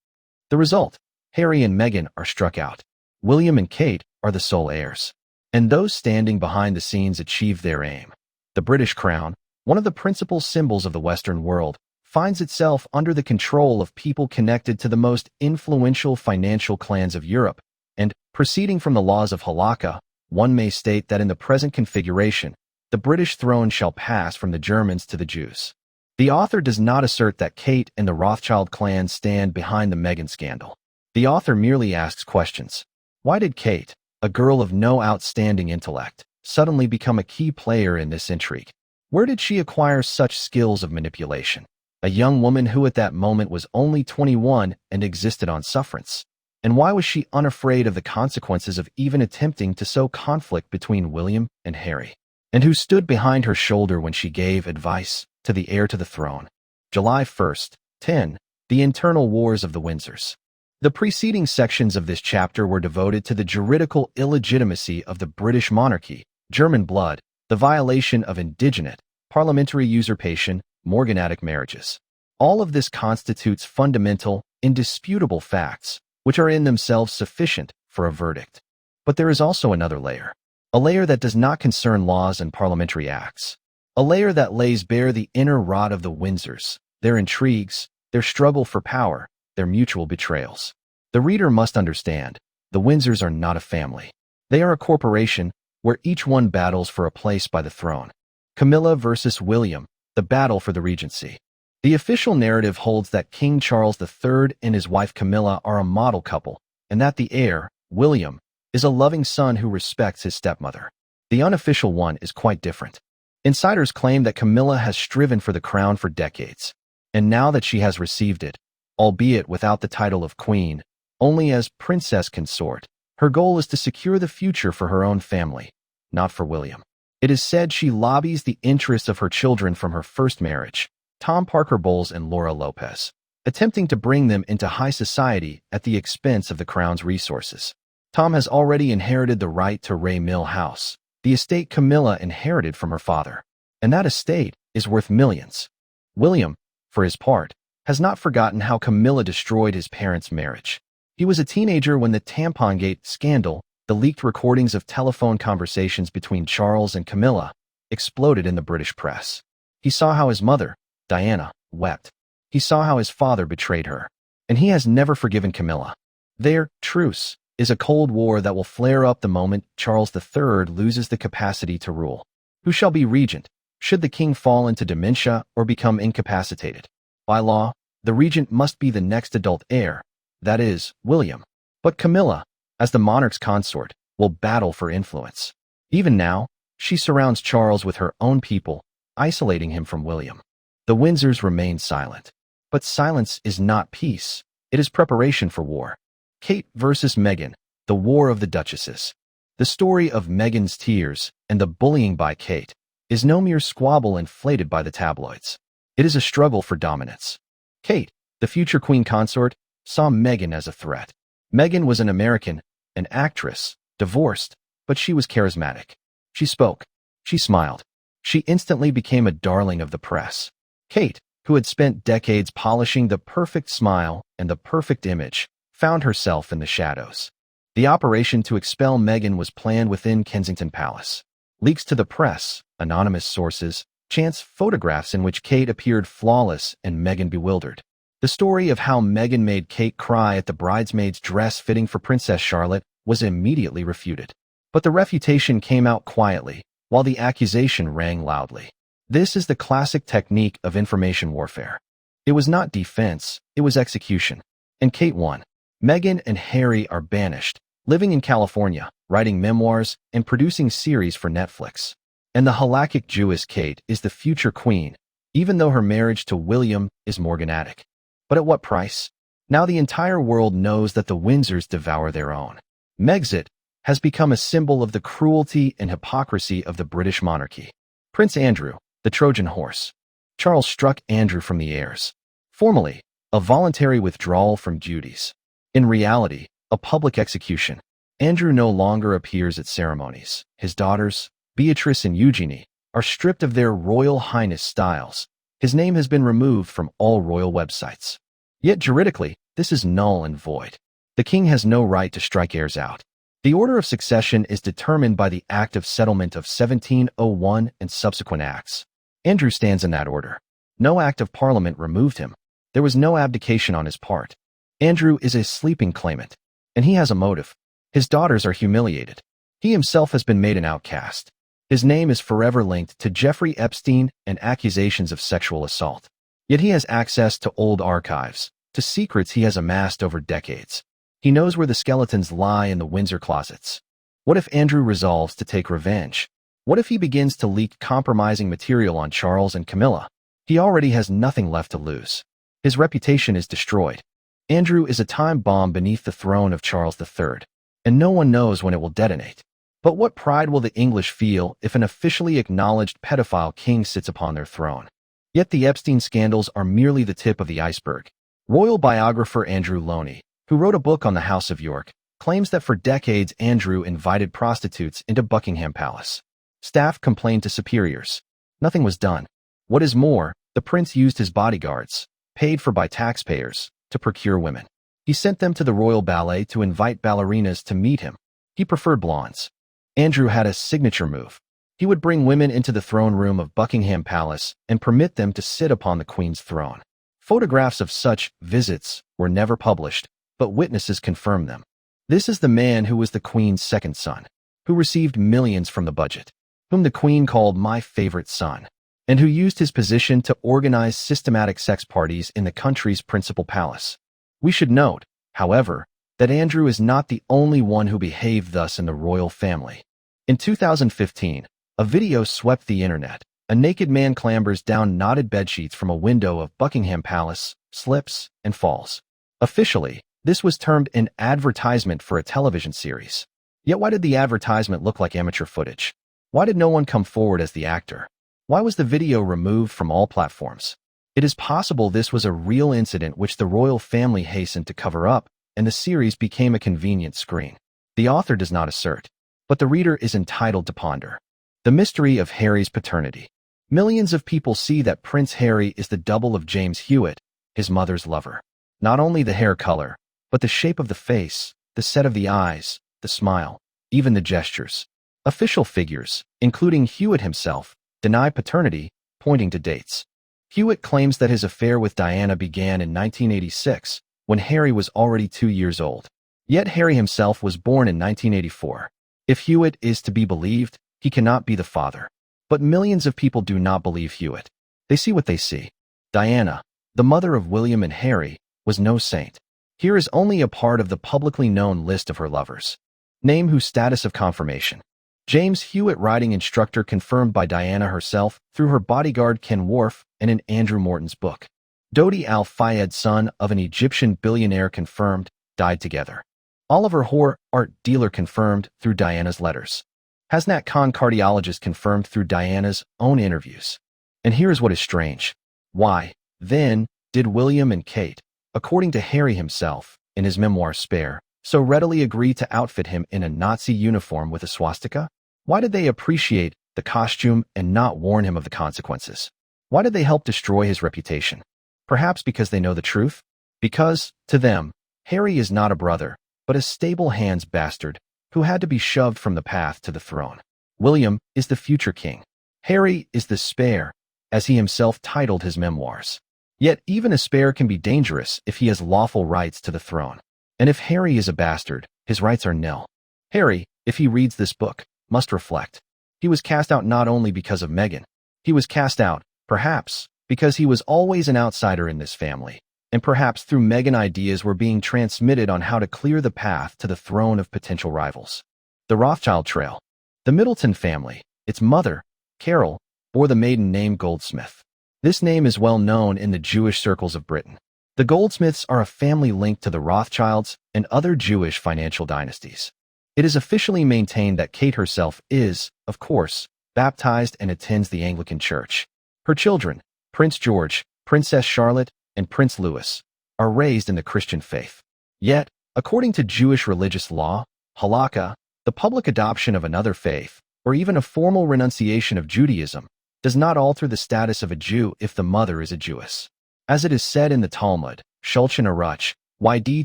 The result: Harry and Meghan are struck out. William and Kate are the sole heirs. And those standing behind the scenes achieve their aim. The British crown, one of the principal symbols of the Western world, finds itself under the control of people connected to the most influential financial clans of Europe, and, proceeding from the laws of Halakha, one may state that in the present configuration, the British throne shall pass from the Germans to the Jews. The author does not assert that Kate and the Rothschild clan stand behind the Meghan scandal. The author merely asks questions. Why did Kate, a girl of no outstanding intellect, suddenly become a key player in this intrigue? Where did she acquire such skills of manipulation? A young woman who at that moment was only 21 and existed on sufferance. And why was she unafraid of the consequences of even attempting to sow conflict between William and Harry? And who stood behind her shoulder when she gave advice to the heir to the throne? July 1st, 10. The Internal Wars of the Windsors. The preceding sections of this chapter were devoted to the juridical illegitimacy of the British monarchy, German blood, the violation of indigenat, parliamentary usurpation, morganatic marriages. All of this constitutes fundamental, indisputable facts, which are in themselves sufficient for a verdict. But there is also another layer. A layer that does not concern laws and parliamentary acts. A layer that lays bare the inner rot of the Windsors, their intrigues, their struggle for power, their mutual betrayals. The reader must understand, the Windsors are not a family. They are a corporation where each one battles for a place by the throne. Camilla versus William, the battle for the regency. The official narrative holds that King Charles III and his wife Camilla are a model couple, and that the heir, William, is a loving son who respects his stepmother. The unofficial one is quite different. Insiders claim that Camilla has striven for the crown for decades, and now that she has received it, albeit without the title of queen, only as princess consort, her goal is to secure the future for her own family, not for William. It is said she lobbies the interests of her children from her first marriage, Tom Parker Bowles and Laura Lopez, attempting to bring them into high society at the expense of the crown's resources. Tom has already inherited the right to Ray Mill House, the estate Camilla inherited from her father, and that estate is worth millions. William, for his part, has not forgotten how Camilla destroyed his parents' marriage. He was a teenager when the Tampongate scandal, the leaked recordings of telephone conversations between Charles and Camilla, exploded in the British press. He saw how his mother, Diana, wept. He saw how his father betrayed her. And he has never forgiven Camilla. Their truce is a cold war that will flare up the moment Charles III loses the capacity to rule. Who shall be regent? Should the king fall into dementia or become incapacitated? By law, the regent must be the next adult heir, that is, William. But Camilla, as the monarch's consort, will battle for influence. Even now, she surrounds Charles with her own people, isolating him from William. The Windsors remain silent. But silence is not peace. It is preparation for war. Kate versus Meghan, the War of the Duchesses. The story of Meghan's tears and the bullying by Kate is no mere squabble inflated by the tabloids. It is a struggle for dominance. Kate, the future queen consort, saw Meghan as a threat. Meghan was an American, an actress, divorced, but she was charismatic. She spoke. She smiled. She instantly became a darling of the press. Kate, who had spent decades polishing the perfect smile and the perfect image, found herself in the shadows. The operation to expel Meghan was planned within Kensington Palace. Leaks to the press, anonymous sources, chance photographs in which Kate appeared flawless and Meghan bewildered. The story of how Meghan made Kate cry at the bridesmaid's dress fitting for Princess Charlotte was immediately refuted. But the refutation came out quietly, while the accusation rang loudly. This is the classic technique of information warfare. It was not defense, it was execution. And Kate won. Meghan and Harry are banished, living in California, writing memoirs, and producing series for Netflix. And the halakhic Jewess Kate is the future queen, even though her marriage to William is morganatic. But at what price? Now the entire world knows that the Windsors devour their own. Megxit has become a symbol of the cruelty and hypocrisy of the British monarchy. Prince Andrew, the Trojan horse. Charles struck Andrew from the heirs. Formally, a voluntary withdrawal from duties. In reality, a public execution. Andrew no longer appears at ceremonies. His daughters, Beatrice and Eugenie, are stripped of their Royal Highness styles. His name has been removed from all royal websites. Yet juridically, this is null and void. The king has no right to strike heirs out. The order of succession is determined by the Act of Settlement of 1701 and subsequent acts. Andrew stands in that order. No act of parliament removed him. There was no abdication on his part. Andrew is a sleeping claimant, and he has a motive. His daughters are humiliated. He himself has been made an outcast. His name is forever linked to Jeffrey Epstein and accusations of sexual assault. Yet he has access to old archives, to secrets he has amassed over decades. He knows where the skeletons lie in the Windsor closets. What if Andrew resolves to take revenge? What if he begins to leak compromising material on Charles and Camilla? He already has nothing left to lose. His reputation is destroyed. Andrew is a time bomb beneath the throne of Charles III, and no one knows when it will detonate. But what pride will the English feel if an officially acknowledged pedophile king sits upon their throne? Yet the Epstein scandals are merely the tip of the iceberg. Royal biographer Andrew Loney, who wrote a book on the House of York, claims that for decades Andrew invited prostitutes into Buckingham Palace. Staff complained to superiors. Nothing was done. What is more, the prince used his bodyguards, paid for by taxpayers, to procure women. He sent them to the Royal Ballet to invite ballerinas to meet him. He preferred blondes. Andrew had a signature move. He would bring women into the throne room of Buckingham Palace and permit them to sit upon the Queen's throne. Photographs of such visits were never published, but witnesses confirmed them. This is the man who was the Queen's second son, who received millions from the budget, whom the Queen called my favorite son, and who used his position to organize systematic sex parties in the country's principal palace. We should note, however, that Andrew is not the only one who behaved thus in the royal family. In 2015, a video swept the internet. A naked man clambers down knotted bedsheets from a window of Buckingham Palace, slips, and falls. Officially, this was termed an advertisement for a television series. Yet why did the advertisement look like amateur footage? Why did no one come forward as the actor? Why was the video removed from all platforms? It is possible this was a real incident which the royal family hastened to cover up, and the series became a convenient screen. The author does not assert, but the reader is entitled to ponder. The mystery of Harry's paternity. Millions of people see that Prince Harry is the double of James Hewitt, his mother's lover. Not only the hair color, but the shape of the face, the set of the eyes, the smile, even the gestures. Official figures, including Hewitt himself, deny paternity, pointing to dates. Hewitt claims that his affair with Diana began in 1986, when Harry was already 2 years old. Yet Harry himself was born in 1984. If Hewitt is to be believed, he cannot be the father. But millions of people do not believe Hewitt. They see what they see. Diana, the mother of William and Harry, was no saint. Here is only a part of the publicly known list of her lovers. Name whose status of confirmation. James Hewitt, riding instructor confirmed by Diana herself through her bodyguard Ken Wharf and in Andrew Morton's book. Dodi Al-Fayed, son of an Egyptian billionaire, confirmed, died together. Oliver Hoare, art dealer, confirmed through Diana's letters. Hasnat Khan, cardiologist, confirmed through Diana's own interviews. And here's what is strange. Why, then, did William and Kate, according to Harry himself, in his memoir Spare, so readily agree to outfit him in a Nazi uniform with a swastika? Why did they appreciate the costume and not warn him of the consequences? Why did they help destroy his reputation? Perhaps because they know the truth? Because, to them, Harry is not a brother, but a stable hands bastard who had to be shoved from the path to the throne. William is the future king. Harry is the spare, as he himself titled his memoirs. Yet even a spare can be dangerous if he has lawful rights to the throne. And if Harry is a bastard, his rights are nil. Harry, if he reads this book, must reflect. He was cast out not only because of Meghan. He was cast out, perhaps, because he was always an outsider in this family, and perhaps through Meghan ideas were being transmitted on how to clear the path to the throne of potential rivals. The Rothschild Trail. The Middleton family, its mother, Carol, bore the maiden name Goldsmith. This name is well known in the Jewish circles of Britain. The Goldsmiths are a family linked to the Rothschilds and other Jewish financial dynasties. It is officially maintained that Kate herself is, of course, baptized and attends the Anglican Church. Her children, Prince George, Princess Charlotte, and Prince Louis, are raised in the Christian faith. Yet, according to Jewish religious law, halakha, the public adoption of another faith, or even a formal renunciation of Judaism, does not alter the status of a Jew if the mother is a Jewess. As it is said in the Talmud, Shulchan Aruch, YD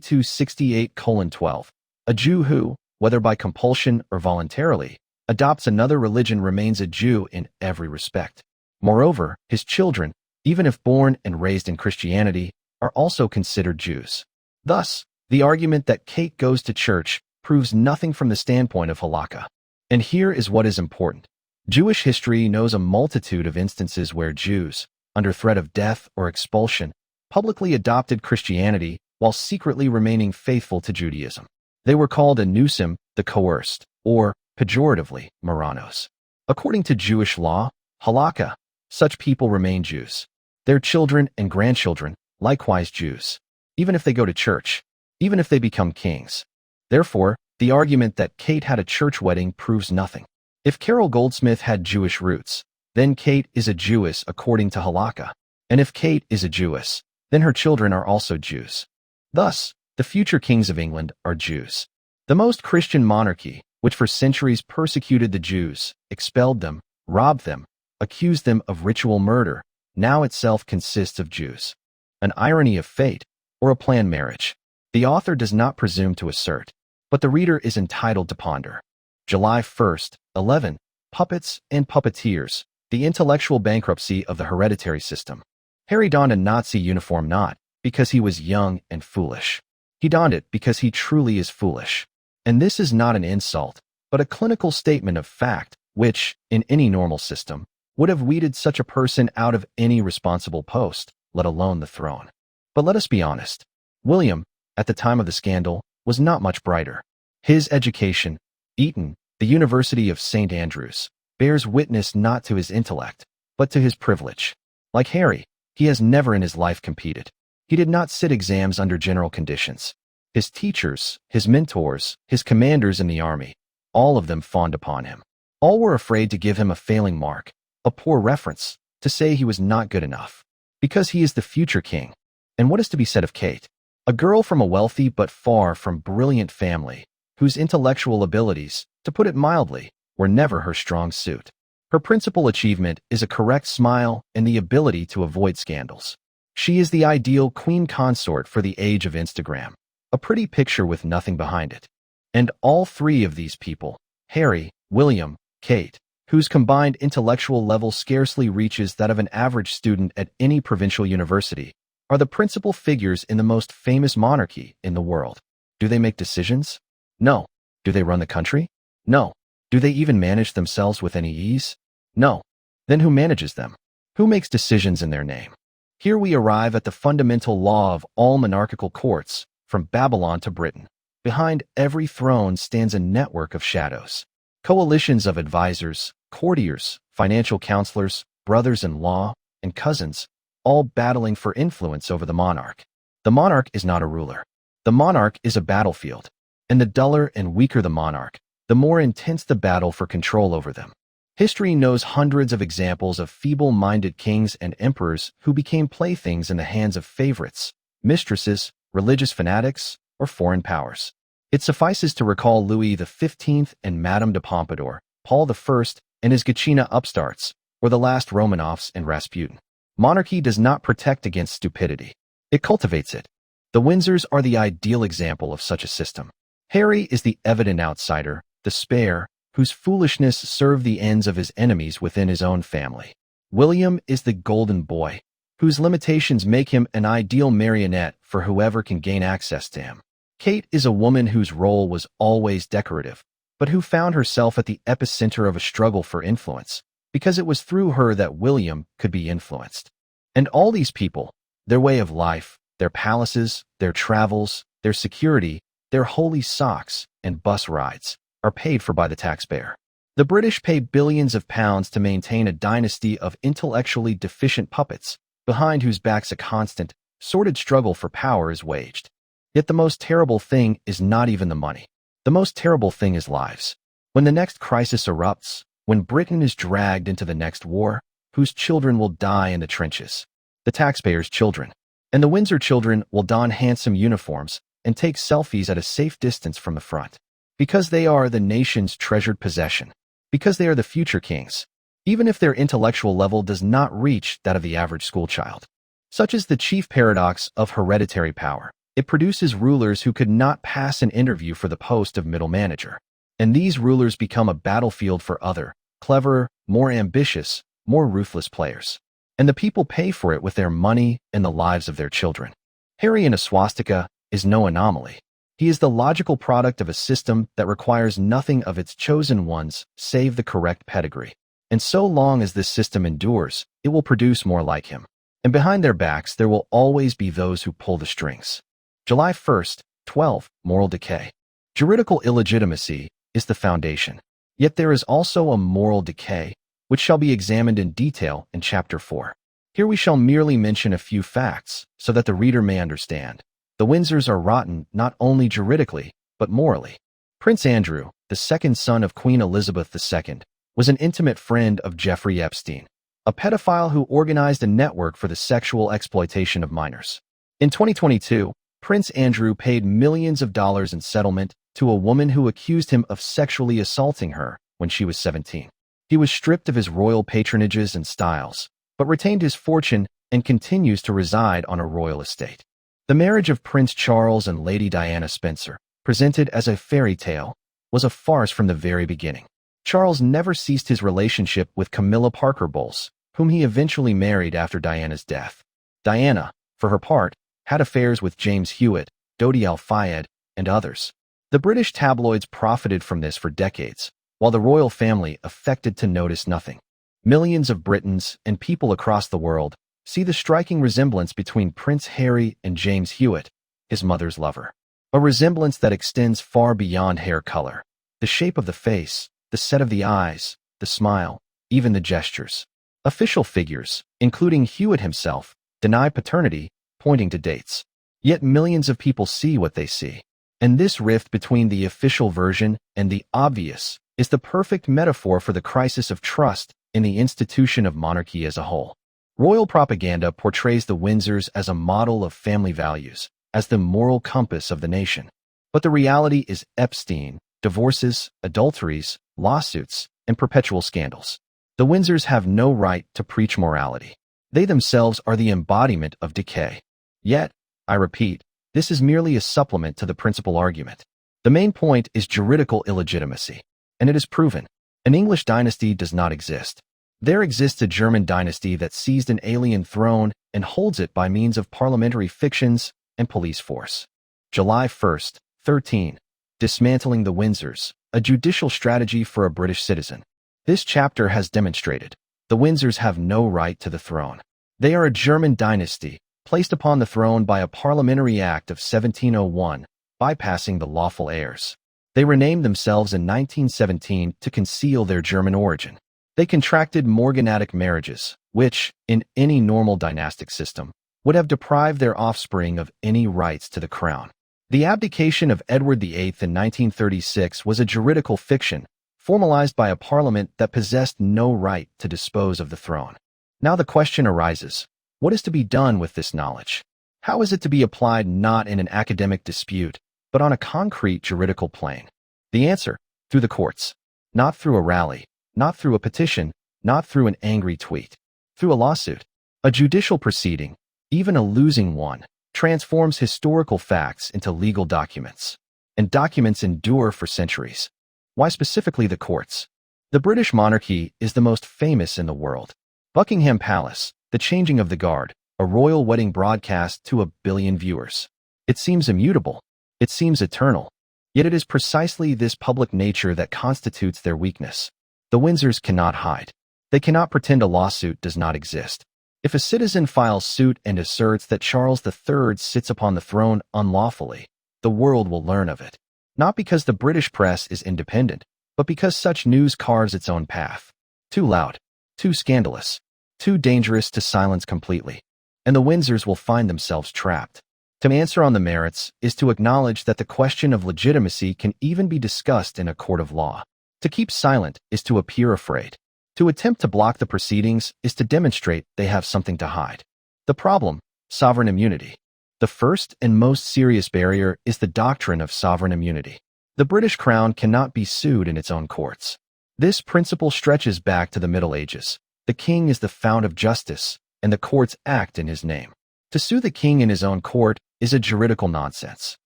268:12, a Jew who, whether by compulsion or voluntarily, adopts another religion remains a Jew in every respect. Moreover, his children, even if born and raised in Christianity, are also considered Jews. Thus, the argument that Kate goes to church proves nothing from the standpoint of halakha. And here is what is important. Jewish history knows a multitude of instances where Jews, under threat of death or expulsion, publicly adopted Christianity while secretly remaining faithful to Judaism. They were called anusim, the coerced, or, pejoratively, Marranos. According to Jewish law, halakha, such people remain Jews. Their children and grandchildren, likewise Jews, even if they go to church, even if they become kings. Therefore, the argument that Kate had a church wedding proves nothing. If Carol Goldsmith had Jewish roots, then Kate is a Jewess according to halakha. And if Kate is a Jewess, then her children are also Jews. Thus, the future kings of England are Jews. The most Christian monarchy, which for centuries persecuted the Jews, expelled them, robbed them, accused them of ritual murder, now itself consists of Jews. An irony of fate, or a planned marriage. The author does not presume to assert, but the reader is entitled to ponder. July 1st, 11, Puppets and Puppeteers, the intellectual bankruptcy of the hereditary system. Harry donned a Nazi uniform not because he was young and foolish. He donned it because he truly is foolish. And this is not an insult, but a clinical statement of fact, which, in any normal system, would have weeded such a person out of any responsible post, let alone the throne. But let us be honest. William, at the time of the scandal, was not much brighter. His education, Eton, the University of St. Andrews, bears witness not to his intellect, but to his privilege. Like Harry, he has never in his life competed. He did not sit exams under general conditions. His teachers, his mentors, his commanders in the army, all of them fawned upon him. All were afraid to give him a failing mark, a poor reference, to say he was not good enough. Because he is the future king. And what is to be said of Kate? A girl from a wealthy but far from brilliant family, whose intellectual abilities, to put it mildly, were never her strong suit. Her principal achievement is a correct smile and the ability to avoid scandals. She is the ideal queen consort for the age of Instagram, a pretty picture with nothing behind it. And all three of these people, Harry, William, Kate, whose combined intellectual level scarcely reaches that of an average student at any provincial university, are the principal figures in the most famous monarchy in the world. Do they make decisions? No. Do they run the country? No. Do they even manage themselves with any ease? No. Then who manages them? Who makes decisions in their name? Here we arrive at the fundamental law of all monarchical courts, from Babylon to Britain. Behind every throne stands a network of shadows. Coalitions of advisors, courtiers, financial counselors, brothers-in-law, and cousins, all battling for influence over the monarch. The monarch is not a ruler. The monarch is a battlefield. And the duller and weaker the monarch, the more intense the battle for control over them. History knows hundreds of examples of feeble-minded kings and emperors who became playthings in the hands of favorites, mistresses, religious fanatics, or foreign powers. It suffices to recall Louis XV and Madame de Pompadour, Paul I and his Gachina upstarts, or the last Romanovs and Rasputin. Monarchy does not protect against stupidity. It cultivates it. The Windsors are the ideal example of such a system. Harry is the evident outsider, the spare, whose foolishness served the ends of his enemies within his own family. William is the golden boy, whose limitations make him an ideal marionette for whoever can gain access to him. Kate is a woman whose role was always decorative, but who found herself at the epicenter of a struggle for influence, because it was through her that William could be influenced. And all these people, their way of life, their palaces, their travels, their security, their holy socks, and bus rides, are paid for by the taxpayer. The British pay billions of pounds to maintain a dynasty of intellectually deficient puppets, behind whose backs a constant, sordid struggle for power is waged. Yet the most terrible thing is not even the money. The most terrible thing is lives. When the next crisis erupts, when Britain is dragged into the next war, whose children will die in the trenches? The taxpayers' children. And the Windsor children will don handsome uniforms and take selfies at a safe distance from the front. Because they are the nation's treasured possession. Because they are the future kings, even if their intellectual level does not reach that of the average schoolchild. Such is the chief paradox of hereditary power. It produces rulers who could not pass an interview for the post of middle manager. And these rulers become a battlefield for other, cleverer, more ambitious, more ruthless players. And the people pay for it with their money and the lives of their children. Harry in a swastika is no anomaly. He is the logical product of a system that requires nothing of its chosen ones save the correct pedigree. And so long as this system endures, it will produce more like him. And behind their backs there will always be those who pull the strings. July 1st, 12. Moral decay. Juridical illegitimacy is the foundation. Yet there is also a moral decay, which shall be examined in detail in Chapter 4. Here we shall merely mention a few facts, so that the reader may understand. The Windsors are rotten not only juridically, but morally. Prince Andrew, the second son of Queen Elizabeth II, was an intimate friend of Jeffrey Epstein, a pedophile who organized a network for the sexual exploitation of minors. In 2022, Prince Andrew paid millions of dollars in settlement to a woman who accused him of sexually assaulting her when she was 17. He was stripped of his royal patronages and styles, but retained his fortune and continues to reside on a royal estate. The marriage of Prince Charles and Lady Diana Spencer, presented as a fairy tale, was a farce from the very beginning. Charles never ceased his relationship with Camilla Parker Bowles, whom he eventually married after Diana's death. Diana, for her part, had affairs with James Hewitt, Dodi Al-Fayed, and others. The British tabloids profited from this for decades, while the royal family affected to notice nothing. Millions of Britons and people across the world see the striking resemblance between Prince Harry and James Hewitt, his mother's lover. A resemblance that extends far beyond hair color, the shape of the face, the set of the eyes, the smile, even the gestures. Official figures, including Hewitt himself, deny paternity, pointing to dates. Yet millions of people see what they see. And this rift between the official version and the obvious is the perfect metaphor for the crisis of trust in the institution of monarchy as a whole. Royal propaganda portrays the Windsors as a model of family values, as the moral compass of the nation. But the reality is Epstein, divorces, adulteries, lawsuits, and perpetual scandals. The Windsors have no right to preach morality. They themselves are the embodiment of decay. Yet, I repeat, this is merely a supplement to the principal argument. The main point is juridical illegitimacy, and it is proven. An English dynasty does not exist. There exists a German dynasty that seized an alien throne and holds it by means of parliamentary fictions and police force. July 1st, 13. Dismantling the Windsors, a judicial strategy for a British citizen. This chapter has demonstrated the Windsors have no right to the throne. They are a German dynasty, placed upon the throne by a parliamentary act of 1701, bypassing the lawful heirs. They renamed themselves in 1917 to conceal their German origin. They contracted morganatic marriages, which, in any normal dynastic system, would have deprived their offspring of any rights to the crown. The abdication of Edward VIII in 1936 was a juridical fiction, formalized by a parliament that possessed no right to dispose of the throne. Now the question arises, what is to be done with this knowledge? How is it to be applied not in an academic dispute, but on a concrete juridical plane? The answer, through the courts. Not through a rally, not through a petition, not through an angry tweet. Through a lawsuit. A judicial proceeding, even a losing one, transforms historical facts into legal documents. And documents endure for centuries. Why specifically the courts? The British monarchy is the most famous in the world. Buckingham Palace, the changing of the guard, a royal wedding broadcast to 1 billion viewers. It seems immutable. It seems eternal. Yet it is precisely this public nature that constitutes their weakness. The Windsors cannot hide. They cannot pretend a lawsuit does not exist. If a citizen files suit and asserts that Charles III sits upon the throne unlawfully, the world will learn of it. Not because the British press is independent, but because such news carves its own path. Too loud, too scandalous, too dangerous to silence completely. And the Windsors will find themselves trapped. To answer on the merits is to acknowledge that the question of legitimacy can even be discussed in a court of law. To keep silent is to appear afraid. To attempt to block the proceedings is to demonstrate they have something to hide. The problem: sovereign immunity. The first and most serious barrier is the doctrine of sovereign immunity. The British Crown cannot be sued in its own courts. This principle stretches back to the Middle Ages. The king is the fount of justice, and the courts act in his name. To sue the king in his own court is a juridical nonsense.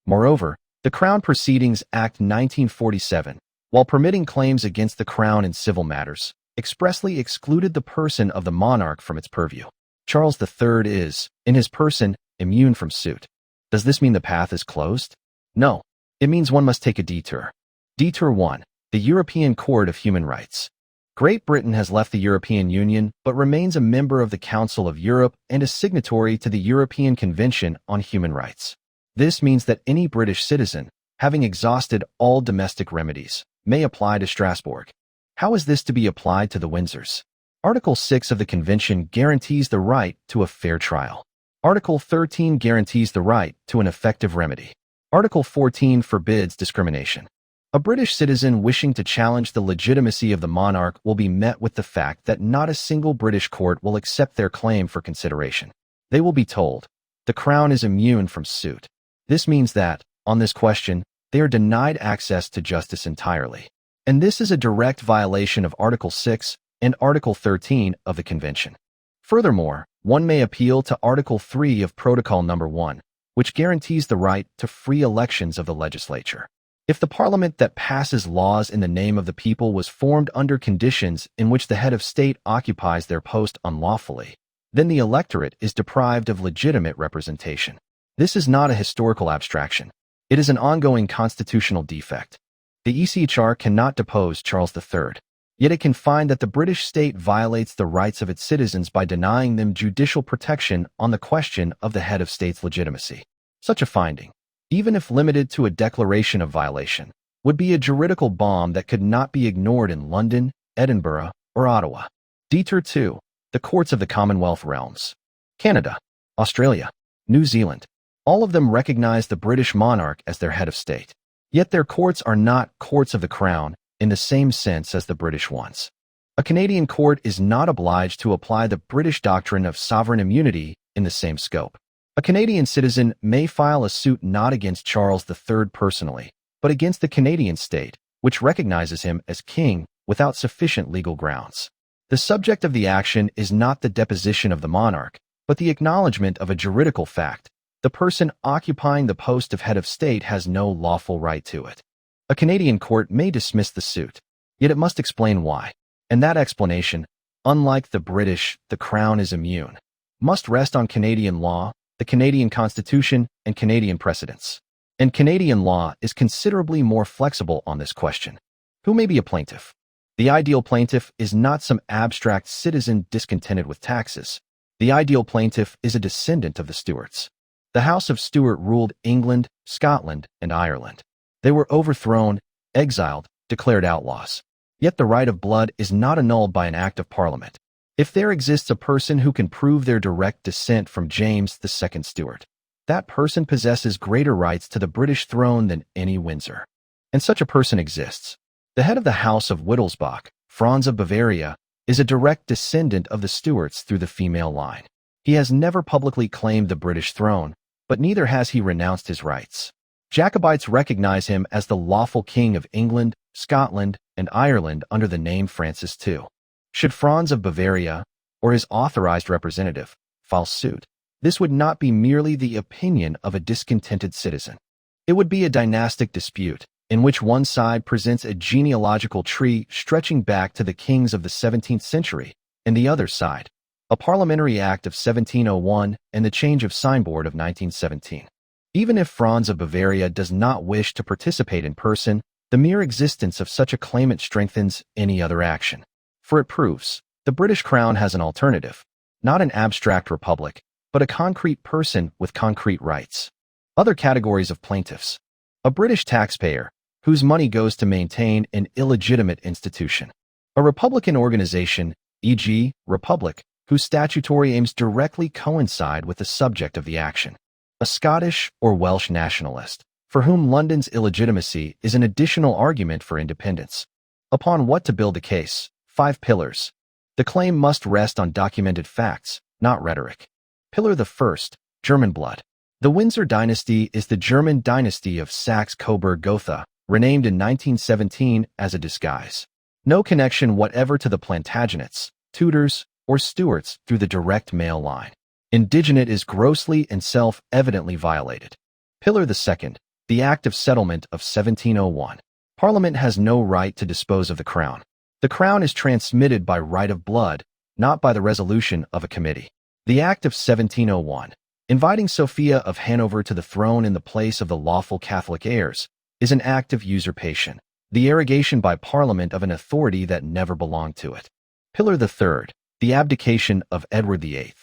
Moreover, the Crown Proceedings Act 1947, while permitting claims against the Crown in civil matters, expressly excluded the person of the monarch from its purview. Charles III is, in his person, immune from suit. Does this mean the path is closed? No. It means one must take a detour. Detour 1. The European Court of Human Rights. Great Britain has left the European Union but remains a member of the Council of Europe and a signatory to the European Convention on Human Rights. This means that any British citizen, having exhausted all domestic remedies, may apply to Strasbourg. How is this to be applied to the Windsors? Article 6 of the Convention guarantees the right to a fair trial. Article 13 guarantees the right to an effective remedy. Article 14 forbids discrimination. A British citizen wishing to challenge the legitimacy of the monarch will be met with the fact that not a single British court will accept their claim for consideration. They will be told, the Crown is immune from suit. This means that, on this question, they are denied access to justice entirely. And this is a direct violation of Article 6 and Article 13 of the Convention. Furthermore, one may appeal to Article 3 of Protocol No. 1, which guarantees the right to free elections of the legislature. If the parliament that passes laws in the name of the people was formed under conditions in which the head of state occupies their post unlawfully, then the electorate is deprived of legitimate representation. This is not a historical abstraction. It is an ongoing constitutional defect. The ECHR cannot depose Charles III, yet it can find that the British state violates the rights of its citizens by denying them judicial protection on the question of the head of state's legitimacy. Such a finding, even if limited to a declaration of violation, would be a juridical bomb that could not be ignored in London, Edinburgh, or Ottawa. Detour 2. The courts of the Commonwealth realms. Canada, Australia, New Zealand. All of them recognize the British monarch as their head of state. Yet their courts are not courts of the Crown in the same sense as the British ones. A Canadian court is not obliged to apply the British doctrine of sovereign immunity in the same scope. A Canadian citizen may file a suit not against Charles III personally, but against the Canadian state, which recognizes him as king without sufficient legal grounds. The subject of the action is not the deposition of the monarch, but the acknowledgement of a juridical fact. The person occupying the post of head of state has no lawful right to it. A Canadian court may dismiss the suit, yet it must explain why. And that explanation, unlike the British, the Crown is immune, must rest on Canadian law, the Canadian Constitution, and Canadian precedents. And Canadian law is considerably more flexible on this question. Who may be a plaintiff? The ideal plaintiff is not some abstract citizen discontented with taxes. The ideal plaintiff is a descendant of the Stuarts. The House of Stuart ruled England, Scotland, and Ireland. They were overthrown, exiled, declared outlaws. Yet the right of blood is not annulled by an act of Parliament. If there exists a person who can prove their direct descent from James II Stuart, that person possesses greater rights to the British throne than any Windsor. And such a person exists. The head of the House of Wittelsbach, Franz of Bavaria, is a direct descendant of the Stuarts through the female line. He has never publicly claimed the British throne, but neither has he renounced his rights. Jacobites recognize him as the lawful king of England, Scotland, and Ireland under the name Francis II. Should Franz of Bavaria, or his authorized representative, file suit, this would not be merely the opinion of a discontented citizen. It would be a dynastic dispute, in which one side presents a genealogical tree stretching back to the kings of the 17th century, and the other side, a parliamentary act of 1701 and the change of signboard of 1917. Even if Franz of Bavaria does not wish to participate in person, the mere existence of such a claimant strengthens any other action. For it proves, the British Crown has an alternative, not an abstract republic, but a concrete person with concrete rights. Other categories of plaintiffs. A British taxpayer, whose money goes to maintain an illegitimate institution. A Republican organization, e.g., Republic, whose statutory aims directly coincide with the subject of the action. A Scottish or Welsh nationalist, for whom London's illegitimacy is an additional argument for independence. Upon what to build a case. 5 pillars. The claim must rest on documented facts, not rhetoric. Pillar the first, German blood. The Windsor dynasty is the German dynasty of Saxe-Coburg-Gotha, renamed in 1917 as a disguise. No connection whatever to the Plantagenets, Tudors, or Stuarts through the direct male line. Indigenat is grossly and self-evidently violated. Pillar the second, the Act of Settlement of 1701. Parliament has no right to dispose of the crown. The crown is transmitted by right of blood, not by the resolution of a committee. The Act of 1701, inviting Sophia of Hanover to the throne in the place of the lawful Catholic heirs, is an act of usurpation, the arrogation by Parliament of an authority that never belonged to it. Pillar the third, the abdication of Edward VIII.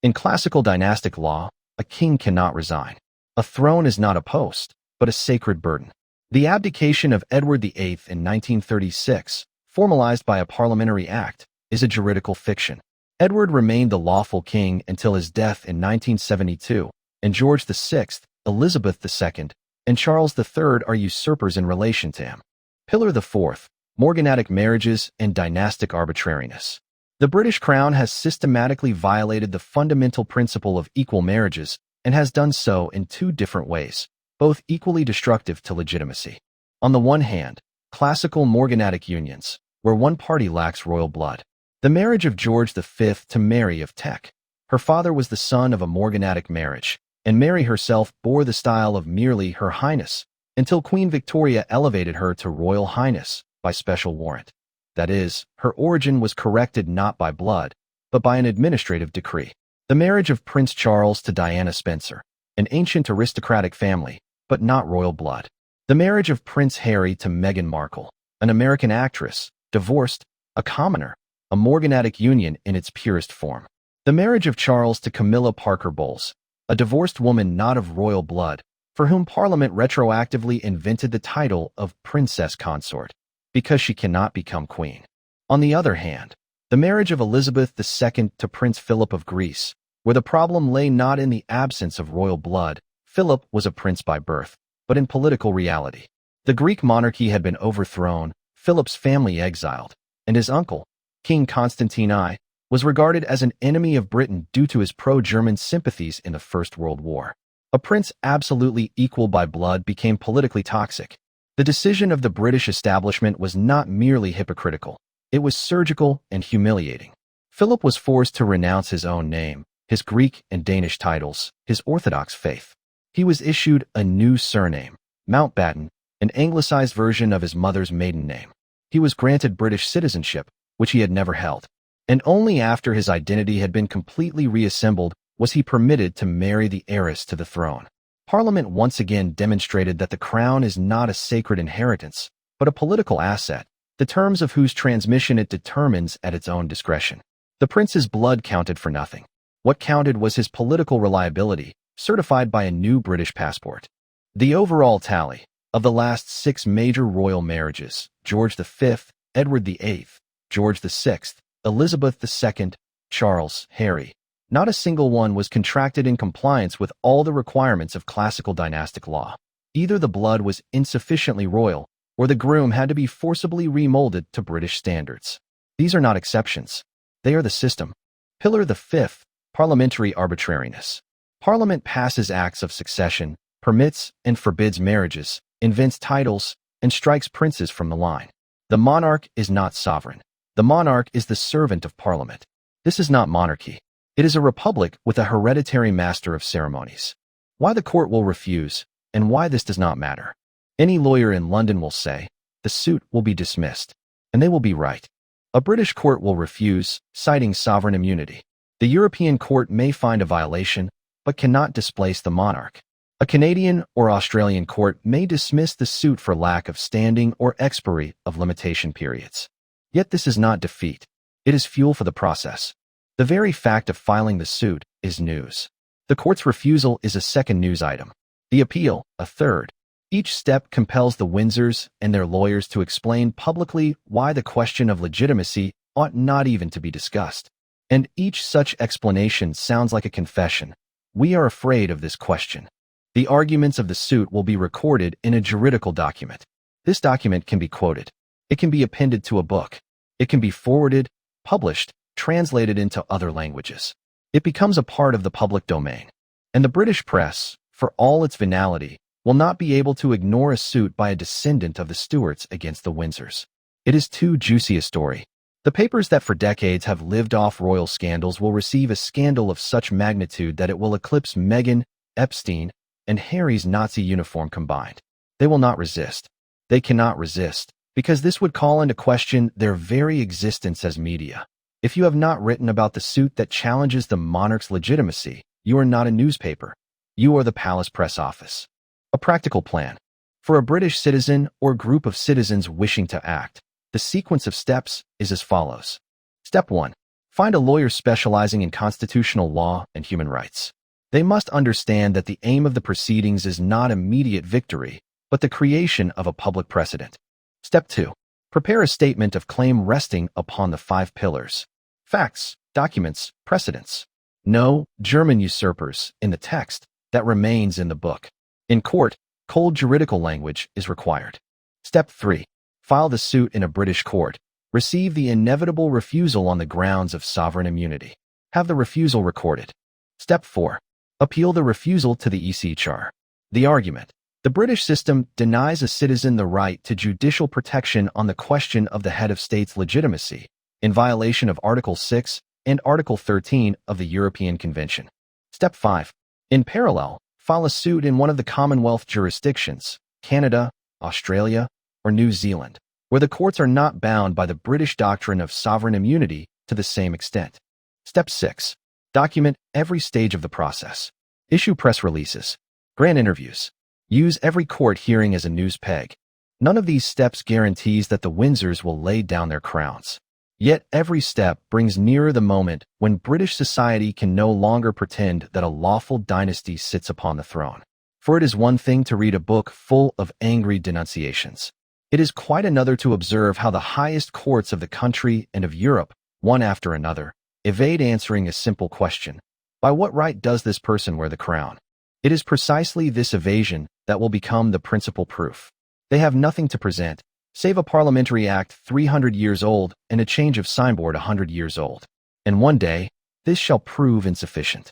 In classical dynastic law, a king cannot resign. A throne is not a post, but a sacred burden. The abdication of Edward VIII in 1936, formalized by a parliamentary act, is a juridical fiction. Edward remained the lawful king until his death in 1972, and George VI, Elizabeth II, and Charles III are usurpers in relation to him. Pillar the fourth, morganatic marriages and dynastic arbitrariness. The British Crown has systematically violated the fundamental principle of equal marriages and has done so in 2 different ways, both equally destructive to legitimacy. On the one hand, classical morganatic unions, where one party lacks royal blood. The marriage of George V to Mary of Teck. Her father was the son of a morganatic marriage, and Mary herself bore the style of merely Her Highness, until Queen Victoria elevated her to Royal Highness by special warrant. That is, her origin was corrected not by blood, but by an administrative decree. The marriage of Prince Charles to Diana Spencer, an ancient aristocratic family, but not royal blood. The marriage of Prince Harry to Meghan Markle, an American actress, divorced, a commoner, a morganatic union in its purest form. The marriage of Charles to Camilla Parker Bowles, a divorced woman not of royal blood, for whom Parliament retroactively invented the title of princess consort, because she cannot become queen. On the other hand, the marriage of Elizabeth II to Prince Philip of Greece, where the problem lay not in the absence of royal blood. Philip was a prince by birth, but in political reality. The Greek monarchy had been overthrown, Philip's family exiled, and his uncle, King Constantine I, was regarded as an enemy of Britain due to his pro-German sympathies in the First World War. A prince absolutely equal by blood became politically toxic. The decision of the British establishment was not merely hypocritical, it was surgical and humiliating. Philip was forced to renounce his own name, his Greek and Danish titles, his Orthodox faith. He was issued a new surname, Mountbatten, an anglicized version of his mother's maiden name. He was granted British citizenship, which he had never held, and only after his identity had been completely reassembled was he permitted to marry the heiress to the throne. Parliament once again demonstrated that the crown is not a sacred inheritance, but a political asset, the terms of whose transmission it determines at its own discretion. The prince's blood counted for nothing. What counted was his political reliability, certified by a new British passport. The overall tally of the last 6 major royal marriages, George V, Edward VIII, George VI, Elizabeth II, Charles, Harry, not a single one was contracted in compliance with all the requirements of classical dynastic law. Either the blood was insufficiently royal, or the groom had to be forcibly remolded to British standards. These are not exceptions. They are the system. Pillar the fifth, parliamentary arbitrariness. Parliament passes acts of succession, permits and forbids marriages, invents titles, and strikes princes from the line. The monarch is not sovereign. The monarch is the servant of Parliament. This is not monarchy. It is a republic with a hereditary master of ceremonies. Why the court will refuse, and why this does not matter. Any lawyer in London will say, the suit will be dismissed. And they will be right. A British court will refuse, citing sovereign immunity. The European court may find a violation, but cannot displace the monarch. A Canadian or Australian court may dismiss the suit for lack of standing or expiry of limitation periods. Yet this is not defeat. It is fuel for the process. The very fact of filing the suit is news. The court's refusal is a second news item. The appeal, a third. Each step compels the Windsors and their lawyers to explain publicly why the question of legitimacy ought not even to be discussed. And each such explanation sounds like a confession. We are afraid of this question. The arguments of the suit will be recorded in a juridical document. This document can be quoted. It can be appended to a book. It can be forwarded, published, translated into other languages. It becomes a part of the public domain. And the British press, for all its venality, will not be able to ignore a suit by a descendant of the Stuarts against the Windsors. It is too juicy a story. The papers that for decades have lived off royal scandals will receive a scandal of such magnitude that it will eclipse Meghan, Epstein, and Harry's Nazi uniform combined. They will not resist. They cannot resist, because this would call into question their very existence as media. If you have not written about the suit that challenges the monarch's legitimacy, you are not a newspaper. You are the Palace Press Office. A practical plan. For a British citizen or group of citizens wishing to act, the sequence of steps is as follows. Step 1. Find a lawyer specializing in constitutional law and human rights. They must understand that the aim of the proceedings is not immediate victory, but the creation of a public precedent. Step 2. Prepare a statement of claim resting upon the 5 pillars. Facts, documents, precedents. No German usurpers in the text that remains in the book. In court, cold juridical language is required. Step 3. File the suit in a British court. Receive the inevitable refusal on the grounds of sovereign immunity. Have the refusal recorded. Step 4. Appeal the refusal to the EC-char. The argument. The British system denies a citizen the right to judicial protection on the question of the head of state's legitimacy, in violation of Article 6 and Article 13 of the European Convention. Step 5. In parallel, file a suit in one of the Commonwealth jurisdictions, Canada, Australia, or New Zealand, where the courts are not bound by the British doctrine of sovereign immunity to the same extent. Step 6. Document every stage of the process. Issue press releases. Grant interviews. Use every court hearing as a news peg. None of these steps guarantees that the Windsors will lay down their crowns. Yet every step brings nearer the moment when British society can no longer pretend that a lawful dynasty sits upon the throne. For it is one thing to read a book full of angry denunciations. It is quite another to observe how the highest courts of the country and of Europe, one after another, evade answering a simple question. By what right does this person wear the crown? It is precisely this evasion that will become the principal proof. They have nothing to present, save a parliamentary act 300 years old and a change of signboard 100 years old. And one day, this shall prove insufficient.